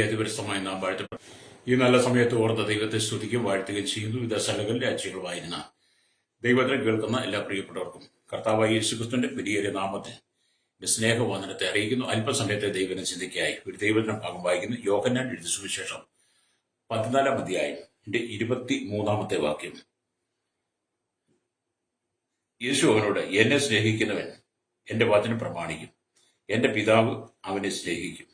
അതിപരിസ്ഥമായി നാം വാഴ്ത്തപ്പെടും. ഈ നല്ല സമയത്ത് ഓർത്ത ദൈവത്തെ സ്തുതിക്കുകയും വാഴ്ത്തുകയും ചെയ്യുന്നു. വിവിധ സ്ഥലങ്ങളിൽ രാജ്യങ്ങളുമായിരുന്ന ദൈവത്തെ കേൾക്കുന്ന എല്ലാ പ്രിയപ്പെട്ടവർക്കും കർത്താവായ യേശുക്രിസ്തുവിന്റെ വലിയ നാമത്തിൽ സ്നേഹവന്ദനത്തെ അറിയിക്കുന്നു. അല്പസമയത്തെ ദൈവനെ ചിന്തയ്ക്കായി ഒരു ദൈവത്തിന്റെ ഭാഗം വായിക്കുന്നു. യോഹന്നാൻ എഴുതിയ സുവിശേഷം 14-ാം അധ്യായം 23-ാമത്തെ വാക്യം. യേശു അവനോട്, എന്നെ സ്നേഹിക്കുന്നവൻ എന്റെ വചനം പ്രമാണിക്കും, എന്റെ പിതാവ് അവനെ സ്നേഹിക്കും,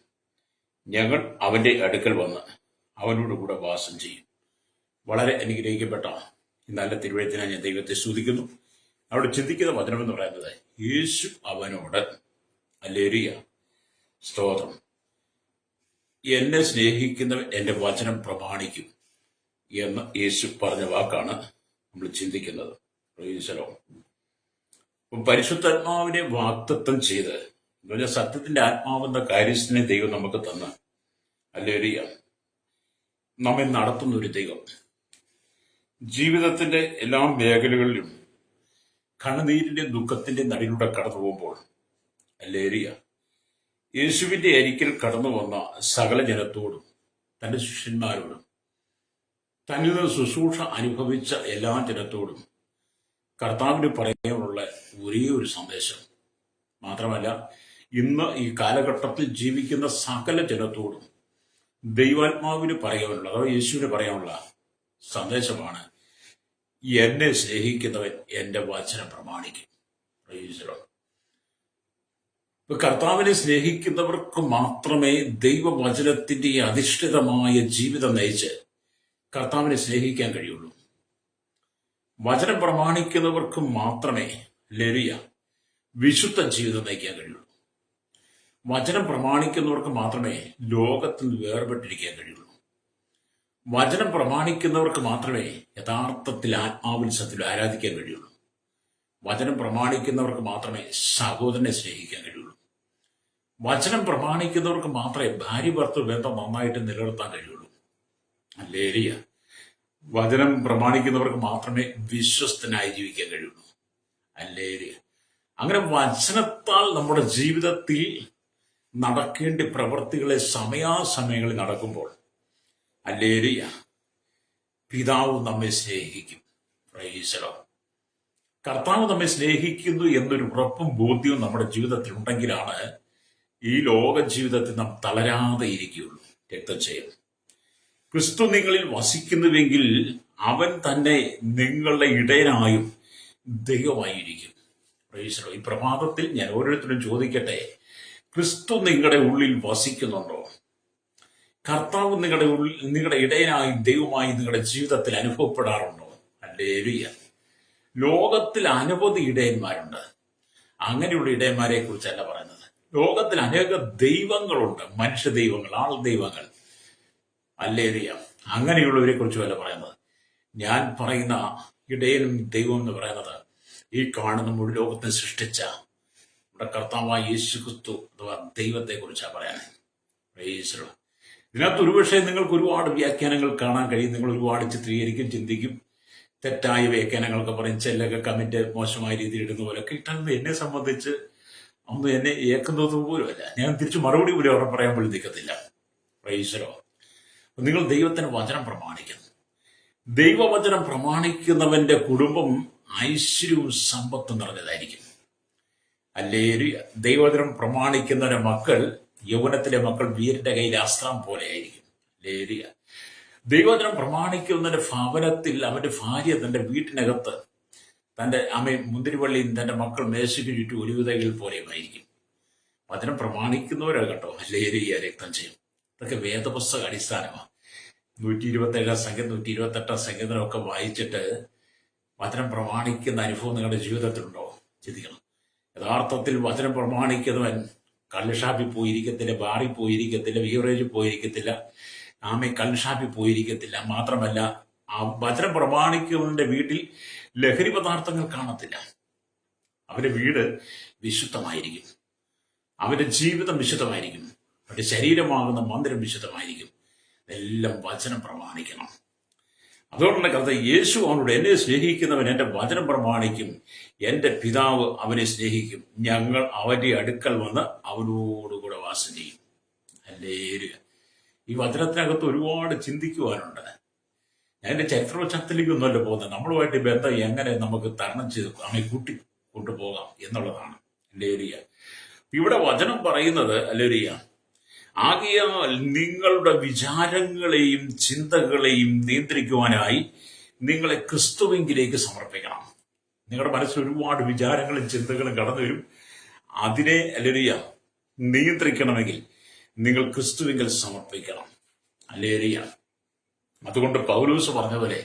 ഞങ്ങൾ അവന്റെ അടുക്കൽ വന്ന് അവനോട് കൂടെ വാസം ചെയ്യും. വളരെ അനുഗ്രഹിക്കപ്പെട്ട ഈ നല്ല തിരുവഴുത്തിനായി ഞാൻ ദൈവത്തെ സ്തുതിക്കുന്നു. അവിടെ ചിന്തിക്കുന്ന വചനമെന്ന് പറയുന്നത്, യേശു അവനോട്, ഹല്ലേലൂയ, സ്തോത്രം, എന്നെ സ്നേഹിക്കുന്നവൻ എന്റെ വചനം പ്രമാണിക്കും എന്ന് യേശു പറഞ്ഞ വാക്കാണ് നമ്മൾ ചിന്തിക്കുന്നത്. Price the Lord. പരിശുദ്ധാത്മാവിനെ വാഗ്ദത്തം ചെയ്ത് സത്യത്തിന്റെ ആത്മാവെന്ന കാര്യസ്ഥനെ ദൈവം നമുക്ക് തന്ന്, ഹല്ലേലൂയ, നമ്മെ നടത്തുന്ന ഒരു ദൈവം. ജീവിതത്തിന്റെ എല്ലാ മേഖലകളിലും കണ്ണുനീരിന്റെ ദുഃഖത്തിന്റെ നടുവിലൂടെ കടന്നു പോകുമ്പോൾ, ഹല്ലേലൂയ, യേശുവിന്റെ അരികിൽ കടന്നു വന്ന സകല ജനത്തോടും തന്റെ ശിഷ്യന്മാരോടും തന്നിൽ നിന്ന് ശുശ്രൂഷ അനുഭവിച്ച എല്ലാ ജനത്തോടും കർത്താവിന് പറയാനുള്ള ഒരേ ഒരു സന്ദേശം മാത്രമല്ല, ഇന്ന് ഈ കാലഘട്ടത്തിൽ ജീവിക്കുന്ന സകല ജനത്തോടും ദൈവാത്മാവിന് പറയാനുള്ള, അഥവാ യേശുവിന് പറയാനുള്ള സന്ദേശമാണ്, എന്നെ സ്നേഹിക്കുന്നവൻ എന്റെ വചനം പ്രമാണിക്കും. Price the Lord. കർത്താവിനെ സ്നേഹിക്കുന്നവർക്ക് മാത്രമേ ദൈവവചനത്തിന്റെ അധിഷ്ഠിതമായ ജീവിതം നയിച്ച് കർത്താവിനെ സ്നേഹിക്കാൻ കഴിയുള്ളൂ. വചനം പ്രമാണിക്കുന്നവർക്ക് മാത്രമേ, ഹല്ലേലൂയ, വിശുദ്ധ ജീവിതം നയിക്കാൻ കഴിയുള്ളൂ. വചനം പ്രമാണിക്കുന്നവർക്ക് മാത്രമേ ലോകത്തിൽ നിന്ന് വേർപെട്ടിരിക്കാൻ കഴിയുള്ളൂ. വചനം പ്രമാണിക്കുന്നവർക്ക് മാത്രമേ യഥാർത്ഥത്തിൽ ആത്മാവിൽ സത്യത്തിൽ ആരാധിക്കാൻ കഴിയുള്ളൂ. വചനം പ്രമാണിക്കുന്നവർക്ക് മാത്രമേ സഹോദരനെ സ്നേഹിക്കാൻ കഴിയുള്ളൂ. വചനം പ്രമാണിക്കുന്നവർക്ക് മാത്രമേ ഭാര്യ ഭർത്തൃ ബന്ധം നന്നായിട്ട് നിലനിർത്താൻ കഴിയുള്ളൂ. ഹല്ലേലൂയ. വചനം പ്രമാണിക്കുന്നവർക്ക് മാത്രമേ വിശ്വസ്തനായി ജീവിക്കാൻ കഴിയുള്ളൂ. ഹല്ലേലൂയ. അങ്ങനെ വചനത്താൽ നമ്മുടെ ജീവിതത്തിൽ നടക്കേണ്ട പ്രവൃത്തികളെ സമയാസമയങ്ങളിൽ നടക്കുമ്പോൾ, ഹല്ലേലൂയ, പിതാവ് നമ്മെ സ്നേഹിക്കും. Price the Lord. കർത്താവ് നമ്മെ സ്നേഹിക്കുന്നു എന്നൊരു ഉറപ്പും ബോധ്യവും നമ്മുടെ ജീവിതത്തിൽ ഉണ്ടെങ്കിലാണ് ഈ ലോക ജീവിതത്തിൽ നാം തളരാതെ ഇരിക്കുകയുള്ളൂ. രക്തജയം. ക്രിസ്തു നിങ്ങളിൽ വസിക്കുന്നുവെങ്കിൽ അവൻ തന്നെ നിങ്ങളുടെ ഇടയനായും ദൈവമായിരിക്കും. Praise the Lord. ഈ പ്രഭാതത്തിൽ ഞാൻ ഓരോരുത്തരും ചോദിക്കട്ടെ, ക്രിസ്തു നിങ്ങളുടെ ഉള്ളിൽ വസിക്കുന്നുണ്ടോ? കർത്താവ് നിങ്ങളുടെ ഇടയനായും ദൈവമായി നിങ്ങളുടെ ജീവിതത്തിൽ അനുഭവപ്പെടാറുണ്ടോ? ഹല്ലേലൂയ. ലോകത്തിൽ അനവധി ഇടയന്മാരുണ്ട്. അങ്ങനെയുള്ള ഇടയന്മാരെ കുറിച്ചല്ല പറയുന്നത്. ലോകത്തിൽ അനേക ദൈവങ്ങളുണ്ട്, മനുഷ്യ ദൈവങ്ങൾ, ആൾ ദൈവങ്ങൾ. ഹല്ലേലൂയ. അങ്ങനെയുള്ളവരെ കുറിച്ചുമല്ല പറയുന്നത്. ഞാൻ പറയുന്ന ഇടയനും ദൈവം എന്ന് പറയുന്നത് ഈ കാണുന്ന മുഴു ലോകത്തെ സൃഷ്ടിച്ച നമ്മുടെ കർത്താവായ യേശുക്രിസ്തു അഥവാ ദൈവത്തെ കുറിച്ചാണ് പറയാൻ. Price the Lord. ഇതിനകത്ത് ഒരുപക്ഷെ നിങ്ങൾക്ക് ഒരുപാട് വ്യാഖ്യാനങ്ങൾ കാണാൻ കഴിയും. നിങ്ങൾ ഒരുപാട് ചിത്രീകരിക്കും, ചിന്തിക്കും, തെറ്റായ വ്യാഖ്യാനങ്ങളൊക്കെ പറയും, ചിലൊക്കെ കമന്റ് മോശമായ രീതിയിൽ ഇടുന്ന പോലെ കിട്ടുന്നത് എന്നെ സംബന്ധിച്ച് ഒന്നും എന്നെ ഏക്കുന്നത് പോലുമല്ല. ഞാൻ തിരിച്ച് മറുപടി പോലും അവിടെ പറയാൻ പോലും നിൽക്കത്തില്ല. Praise the Lord. നിങ്ങൾ ദൈവത്തിന് വചനം പ്രമാണിക്കുന്നു. ദൈവവചനം പ്രമാണിക്കുന്നവന്റെ കുടുംബം ഐശ്വര്യവും സമ്പത്തും നിറഞ്ഞതായിരിക്കും. ഹല്ലേലൂയ. ദൈവവചനം പ്രമാണിക്കുന്നവന്റെ മക്കൾ, യൗവനത്തിലെ മക്കൾ വീരന്റെ കയ്യിലെ അസ്ത്രം പോലെ ആയിരിക്കും. ഹല്ലേലൂയ. ദൈവവചനം പ്രമാണിക്കുന്നവന്റെ ഭവനത്തിൽ അവന്റെ ഭാര്യ തന്റെ വീട്ടിനകത്ത് തന്റെ അമ്മയും മുന്തിരിവള്ളിയും തന്റെ മക്കൾ മേശയ്ക്ക് ചുറ്റും ഒലിവുതൈകൾ പോലെയുമായിരിക്കും. വചനം പ്രമാണിക്കുന്നവരാ കേട്ടോ. ഹല്ലേലൂയ. രക്തം ചെയ്യും. ഇതൊക്കെ വേദപുസ്തക അടിസ്ഥാനമാണ്. 127 സംഖ്യ 128 സംഖ്യകളൊക്കെ വായിച്ചിട്ട് വചനം പ്രമാണിക്കുന്ന അനുഭവം നിങ്ങളുടെ ജീവിതത്തിലുണ്ടോ? ചിന്തിക്കണം. യഥാർത്ഥത്തിൽ വചനം പ്രമാണിക്കുന്നവൻ കള്ളുഷാപ്പിൽ പോയിരിക്കത്തില്ല, ബാറിൽ പോയിരിക്കത്തില്ല, ബീവറേജിൽ പോയിരിക്കത്തില്ല, കള്ളുഷാപ്പിൽ പോയിരിക്കത്തില്ല. മാത്രമല്ല, ആ വചനം പ്രമാണിക്കുന്നവന്റെ വീട്ടിൽ ലഹരി പദാർത്ഥങ്ങൾ കാണത്തില്ല. അവന്റെ വീട് വിശുദ്ധമായിരിക്കും. അവന്റെ ജീവിതം വിശുദ്ധമായിരിക്കും. അവന്റെ ശരീരമാകുന്ന മന്ദിരം വിശുദ്ധമായിരിക്കും. എല്ലാം വചനം പ്രമാണിക്കണം. അതുകൊണ്ടുള്ള കഥ, യേശു അവനോട്, എന്നെ സ്നേഹിക്കുന്നവൻ എന്റെ വചനം പ്രമാണിക്കും, എന്റെ പിതാവ് അവനെ സ്നേഹിക്കും, ഞങ്ങൾ അവന്റെ അടുക്കൽ വന്ന് അവനോടുകൂടെ വാസം ചെയ്യും. ഹല്ലേലൂയ. ഈ വചനത്തിനകത്ത് ഒരുപാട് ചിന്തിക്കുവാനുണ്ട്. ഞാൻ എൻ്റെ ചരിത്ര പശ്ചാത്തലത്തിലേക്കൊന്നുമല്ല പോകുന്നത്. നമ്മളുമായിട്ട് ബന്ധം എങ്ങനെ നമുക്ക് തരണം ചെയ്ത് നമ്മെ കൂട്ടി കൊണ്ടുപോകാം എന്നുള്ളതാണ്. അല്ലേരിയ. ഇവിടെ വചനം പറയുന്നത് അല്ലേരിയ, ആകയാൽ നിങ്ങളുടെ വിചാരങ്ങളെയും ചിന്തകളെയും നിയന്ത്രിക്കുവാനായി നിങ്ങളെ ക്രിസ്തുവിങ്കിലേക്ക് സമർപ്പിക്കണം. നിങ്ങളുടെ മനസ്സിൽ ഒരുപാട് വിചാരങ്ങളും ചിന്തകളും കടന്നു വരും. അതിനെ അല്ലേരിയ നിയന്ത്രിക്കണമെങ്കിൽ നിങ്ങൾ ക്രിസ്തുവിങ്കിൽ സമർപ്പിക്കണം. അല്ലേരിയ. അതുകൊണ്ട് പൗലോസ് പറഞ്ഞ പോലെ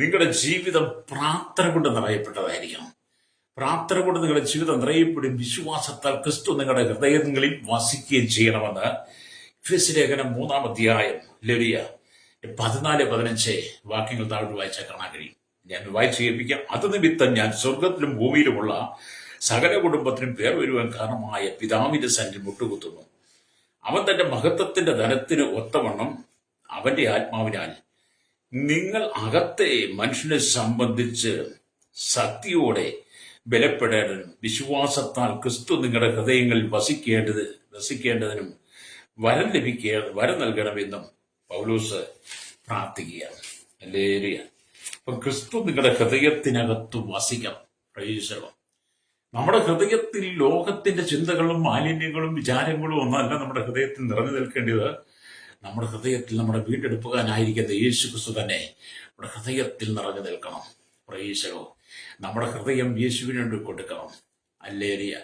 നിങ്ങളുടെ ജീവിതം പ്രാർത്ഥന കൊണ്ട് നിറയപ്പെട്ടതായിരിക്കണം. പ്രാർത്ഥന കൊണ്ട് നിങ്ങളുടെ ജീവിതം നിറയപ്പെടും. വിശ്വാസത്താൽ ക്രിസ്തു നിങ്ങളുടെ ഹൃദയങ്ങളിൽ വസിക്കുകയും ചെയ്യണമെന്ന് എഫെസ്യ ലേഖനം 3-ാം അധ്യായം ലേവിയ 14-15 വാക്യങ്ങൾ താഴോട്ട് വായിച്ചാൽ കാണാൻ കഴിയും. ഞാൻ വായിച്ചു കേൾപ്പിക്കാം. അത് നിമിത്തം ഞാൻ സ്വർഗത്തിലും ഭൂമിയിലുമുള്ള സകല കുടുംബത്തിനും പേർ വരുവാൻ കാരണമായ പിതാവിന്റെ സന്നിധിയിൽ മുട്ടുകുത്തുന്നു. അവൻ തന്റെ മഹത്വത്തിന്റെ ധനത്തിന് ഒത്തവണ്ണം അവന്റെ ആത്മാവിനാൽ നിങ്ങൾ അകത്തെ മനുഷ്യനെ സംബന്ധിച്ച് ശക്തിയോടെ ബലപ്പെടേണ്ടതിനും വിശ്വാസത്താൽ ക്രിസ്തു നിങ്ങളുടെ ഹൃദയങ്ങളിൽ വസിക്കേണ്ടതിനും വരം നൽകണമെന്നും പൗലോസ് പ്രാർത്ഥിക്കുകയാണ്. ഹല്ലേലൂയ. അപ്പൊ ക്രിസ്തു നിങ്ങളുടെ ഹൃദയത്തിനകത്ത് വസിക്കണം. Praise the Lord. നമ്മുടെ ഹൃദയത്തിൽ ലോകത്തിന്റെ ചിന്തകളും മാലിന്യങ്ങളും വിചാരങ്ങളും ഒന്നല്ല നമ്മുടെ ഹൃദയത്തിൽ നിറഞ്ഞു നിൽക്കേണ്ടത്. നമ്മുടെ ഹൃദയത്തിൽ നമ്മുടെ വീണ്ടെടുപ്പുകാരനായിരിക്കുന്ന യേശു ക്രിസ്തു തന്നെ നമ്മുടെ ഹൃദയത്തിൽ നിറഞ്ഞു നിൽക്കണം. Price the Lord. നമ്മുടെ ഹൃദയം യേശുവിന് വേണ്ടി കൊടുക്കണം. ഹല്ലേലൂയ.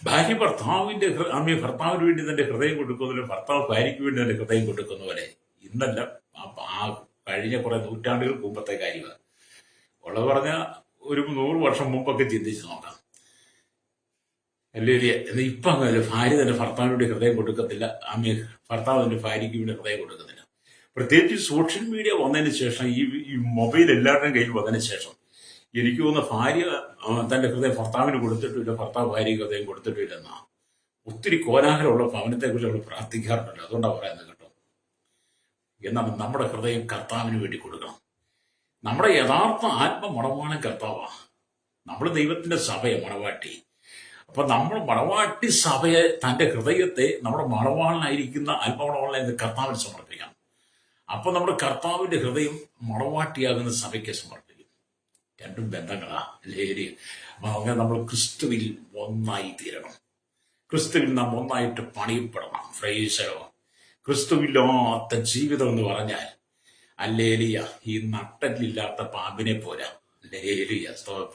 ഭാര്യ ഭർത്താവിന് വേണ്ടി തന്റെ ഹൃദയം കൊടുക്കുന്നവരെ, ഭർത്താവ് ഭാര്യയ്ക്ക് വേണ്ടി തന്റെ ഹൃദയം കൊടുക്കുന്നവരെ ഇന്നല്ല, ആ കഴിഞ്ഞ കുറെ നൂറ്റാണ്ടുകൾക്ക് മുമ്പത്തെ കാര്യമാണ്. ഉള്ളത് പറഞ്ഞ ഒരു 100 വർഷം മുമ്പൊക്കെ ചിന്തിച്ച് നോക്കാം. ഹല്ലേലൂയ. എന്നാൽ ഇപ്പൊ അങ്ങനെ ഭാര്യ തന്റെ ഭർത്താവിന് വേണ്ടി ഹൃദയം കൊടുക്കത്തില്ല, ഭർത്താവ് തന്റെ ഭാര്യയ്ക്ക് വേണ്ടി ഹൃദയം കൊടുക്കത്തില്ല. പ്രത്യേകിച്ച് സോഷ്യൽ മീഡിയ വന്നതിന് ശേഷം, ഈ മൊബൈൽ എല്ലാവരുടെയും കയ്യിൽ വന്നതിന് ശേഷം എനിക്ക് തോന്നുന്ന ഭാര്യ തന്റെ ഹൃദയം ഭർത്താവിന് കൊടുത്തിട്ടില്ല, ഭർത്താവ് ഭാര്യയ്ക്ക് ഹൃദയം കൊടുത്തിട്ടില്ലെന്നാ. ഒത്തിരി കോലാഹലമുള്ള ഭവനത്തെക്കുറിച്ച് നമ്മൾ പ്രാർത്ഥിക്കാറുണ്ടല്ലോ. അതുകൊണ്ടാണ് പറയുന്നത് കേട്ടോ. എന്നാൽ നമ്മുടെ ഹൃദയം കർത്താവിന് വേണ്ടി കൊടുക്കണം. നമ്മുടെ യഥാർത്ഥ ആത്മമണവാളൻ കർത്താവാണ്. നമ്മൾ ദൈവത്തിന്റെ സഭയെ മണവാട്ടി. അപ്പൊ നമ്മൾ മണവാട്ടി സഭയെ, തന്റെ ഹൃദയത്തെ നമ്മുടെ മണവാളനായിരിക്കുന്ന ആത്മമണവാളനെ കർത്താവിന് സമർപ്പിക്കാം. അപ്പൊ നമ്മുടെ കർത്താവിന്റെ ഹൃദയം മണവാട്ടിയാകുന്ന സഭയ്ക്ക് സമർപ്പിക്കും. രണ്ടും ബന്ധങ്ങളാ. ലേരി. അപ്പൊ അങ്ങനെ നമ്മൾ ക്രിസ്തുവിൽ ഒന്നായി തീരണം. ക്രിസ്തുവിൽ നാം ഒന്നായിട്ട് പണിയപ്പെടണം. Praise the Lord. ക്രിസ്തുവില്ലാത്ത ജീവിതം എന്ന് പറഞ്ഞാൽ അല്ലേലിയ, ഈ നട്ടലില്ലാത്ത പാമ്പിനെ പോരാ. ലേലിയ.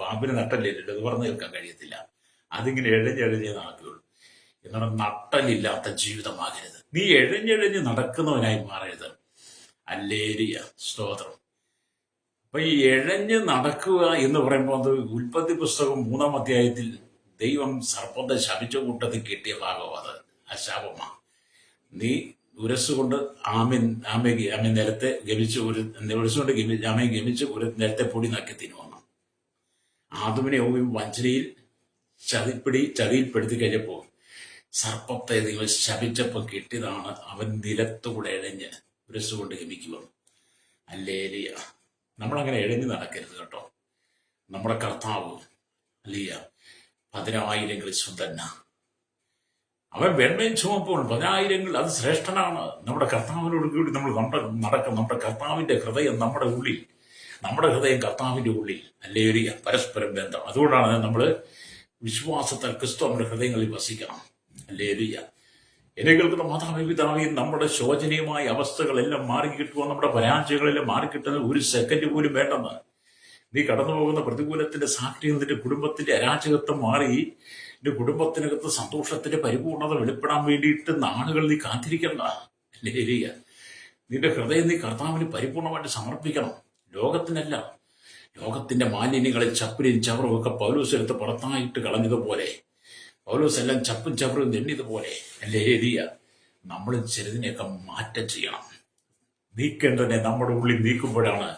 പാമ്പിന് നട്ടലില്ല, അത് പറഞ്ഞു കേൾക്കാൻ കഴിയത്തില്ല. അതിങ്ങനെ എഴഞ്ഞെഴഞ്ഞേ നടക്കുകയുള്ളൂ. എന്നാൽ നട്ടലില്ലാത്ത ജീവിതമാകരുത്. നീ എഴഞ്ഞെഴഞ്ഞ് നടക്കുന്നവനായി മാറരുത്. അല്ലേലിയ. സ്തോത്രം. അപ്പൊ ഈ എഴഞ്ഞ് നടക്കുക എന്ന് പറയുമ്പോൾ അത് ഉൽപ്പത്തി പുസ്തകം 3-ാം അധ്യായത്തിൽ ദൈവം സർപ്പത്തെ ശപിച്ച കൂട്ടത്തിൽ കിട്ടിയ ഭാഗം. അത് ആ ശാപമാ. നീ ഉരസുകൊണ്ട് ആമെ നിലത്തെ ഗമിച്ച് ഉരസുകൊണ്ട് ആമയെ ഗമിച്ച് ഒരു നിലത്തെ പൊടി നക്കി തിന്നുവന്നു. ആദമിനെ വഞ്ചനയിൽ ചതിയിൽപ്പെടുത്തി കഴിഞ്ഞപ്പോൾ സർപ്പത്തെ ദൈവം ശപിച്ചപ്പോൾ കിട്ടിയതാണ് അവൻ നിലത്തുകൂടെ എഴഞ്ഞ് ഉരസുകൊണ്ട് ഗമിക്കുവന്നു. അല്ലേലിയ. നമ്മളങ്ങനെ എഴഞ്ഞ് നടക്കരുത് കേട്ടോ. നമ്മുടെ കർത്താവ് അല്ലിയ 10,000 സ്വന്തന്ന. അവൻ വെണ്മയും ചുമപ്പോൾ 10,000 അത് ശ്രേഷ്ഠനാണ്. നമ്മുടെ കർത്താവിനോട് കൂടി നമ്മൾ നടക്കണം. നമ്മുടെ കർത്താവിന്റെ ഹൃദയം നമ്മുടെ ഉള്ളിൽ, നമ്മുടെ ഹൃദയം കർത്താവിന്റെ ഉള്ളിൽ. അല്ലേലിയ. പരസ്പരം ബന്ധം. അതുകൊണ്ടാണ് നമ്മൾ വിശ്വാസത്താൽ ക്രിസ്തു നമ്മുടെ ഹൃദയങ്ങളിൽ വസിക്കണം. അല്ലേലിയ. എന്നെ കേൾക്കുന്ന മാതാപിതാവിയും നമ്മുടെ ശോചനീയമായ അവസ്ഥകളെല്ലാം മാറിക്കിട്ടുക, നമ്മുടെ പരാജയങ്ങളെല്ലാം മാറിക്കിട്ടുന്ന 1 സെക്കൻഡ് പോലും വേണ്ടെന്ന്. നീ കടന്നു പോകുന്ന പ്രതികൂലത്തിന്റെ സാക്ഷ്യം നിന്റെ കുടുംബത്തിന്റെ അരാജകത്വം മാറി നിന്റെ കുടുംബത്തിനകത്ത് സന്തോഷത്തിന്റെ പരിപൂർണത വെളിപ്പെടാൻ വേണ്ടിയിട്ട് നാളുകൾ നീ കാത്തിരിക്കണ്ട. ലേലിയ. നിന്റെ ഹൃദയം നീ കർത്താവിന് പരിപൂർണമായിട്ട് സമർപ്പിക്കണം. ലോകത്തിനല്ല. ലോകത്തിന്റെ മാലിന്യങ്ങളെ ചപ്പിലും ചവറും ഒക്കെ പൗലോസ് എടുത്ത് പുറത്തായിട്ട് കളഞ്ഞതുപോലെ, പൗലോസ് എല്ലാം ചപ്പും ചവറും തെന്നിയതുപോലെ ലേലിയ, നമ്മൾ ചെറുതിനെയൊക്കെ മാറ്റം ചെയ്യണം. നീക്കേണ്ടതിനെ നമ്മുടെ ഉള്ളിൽ നീക്കുമ്പോഴാണ്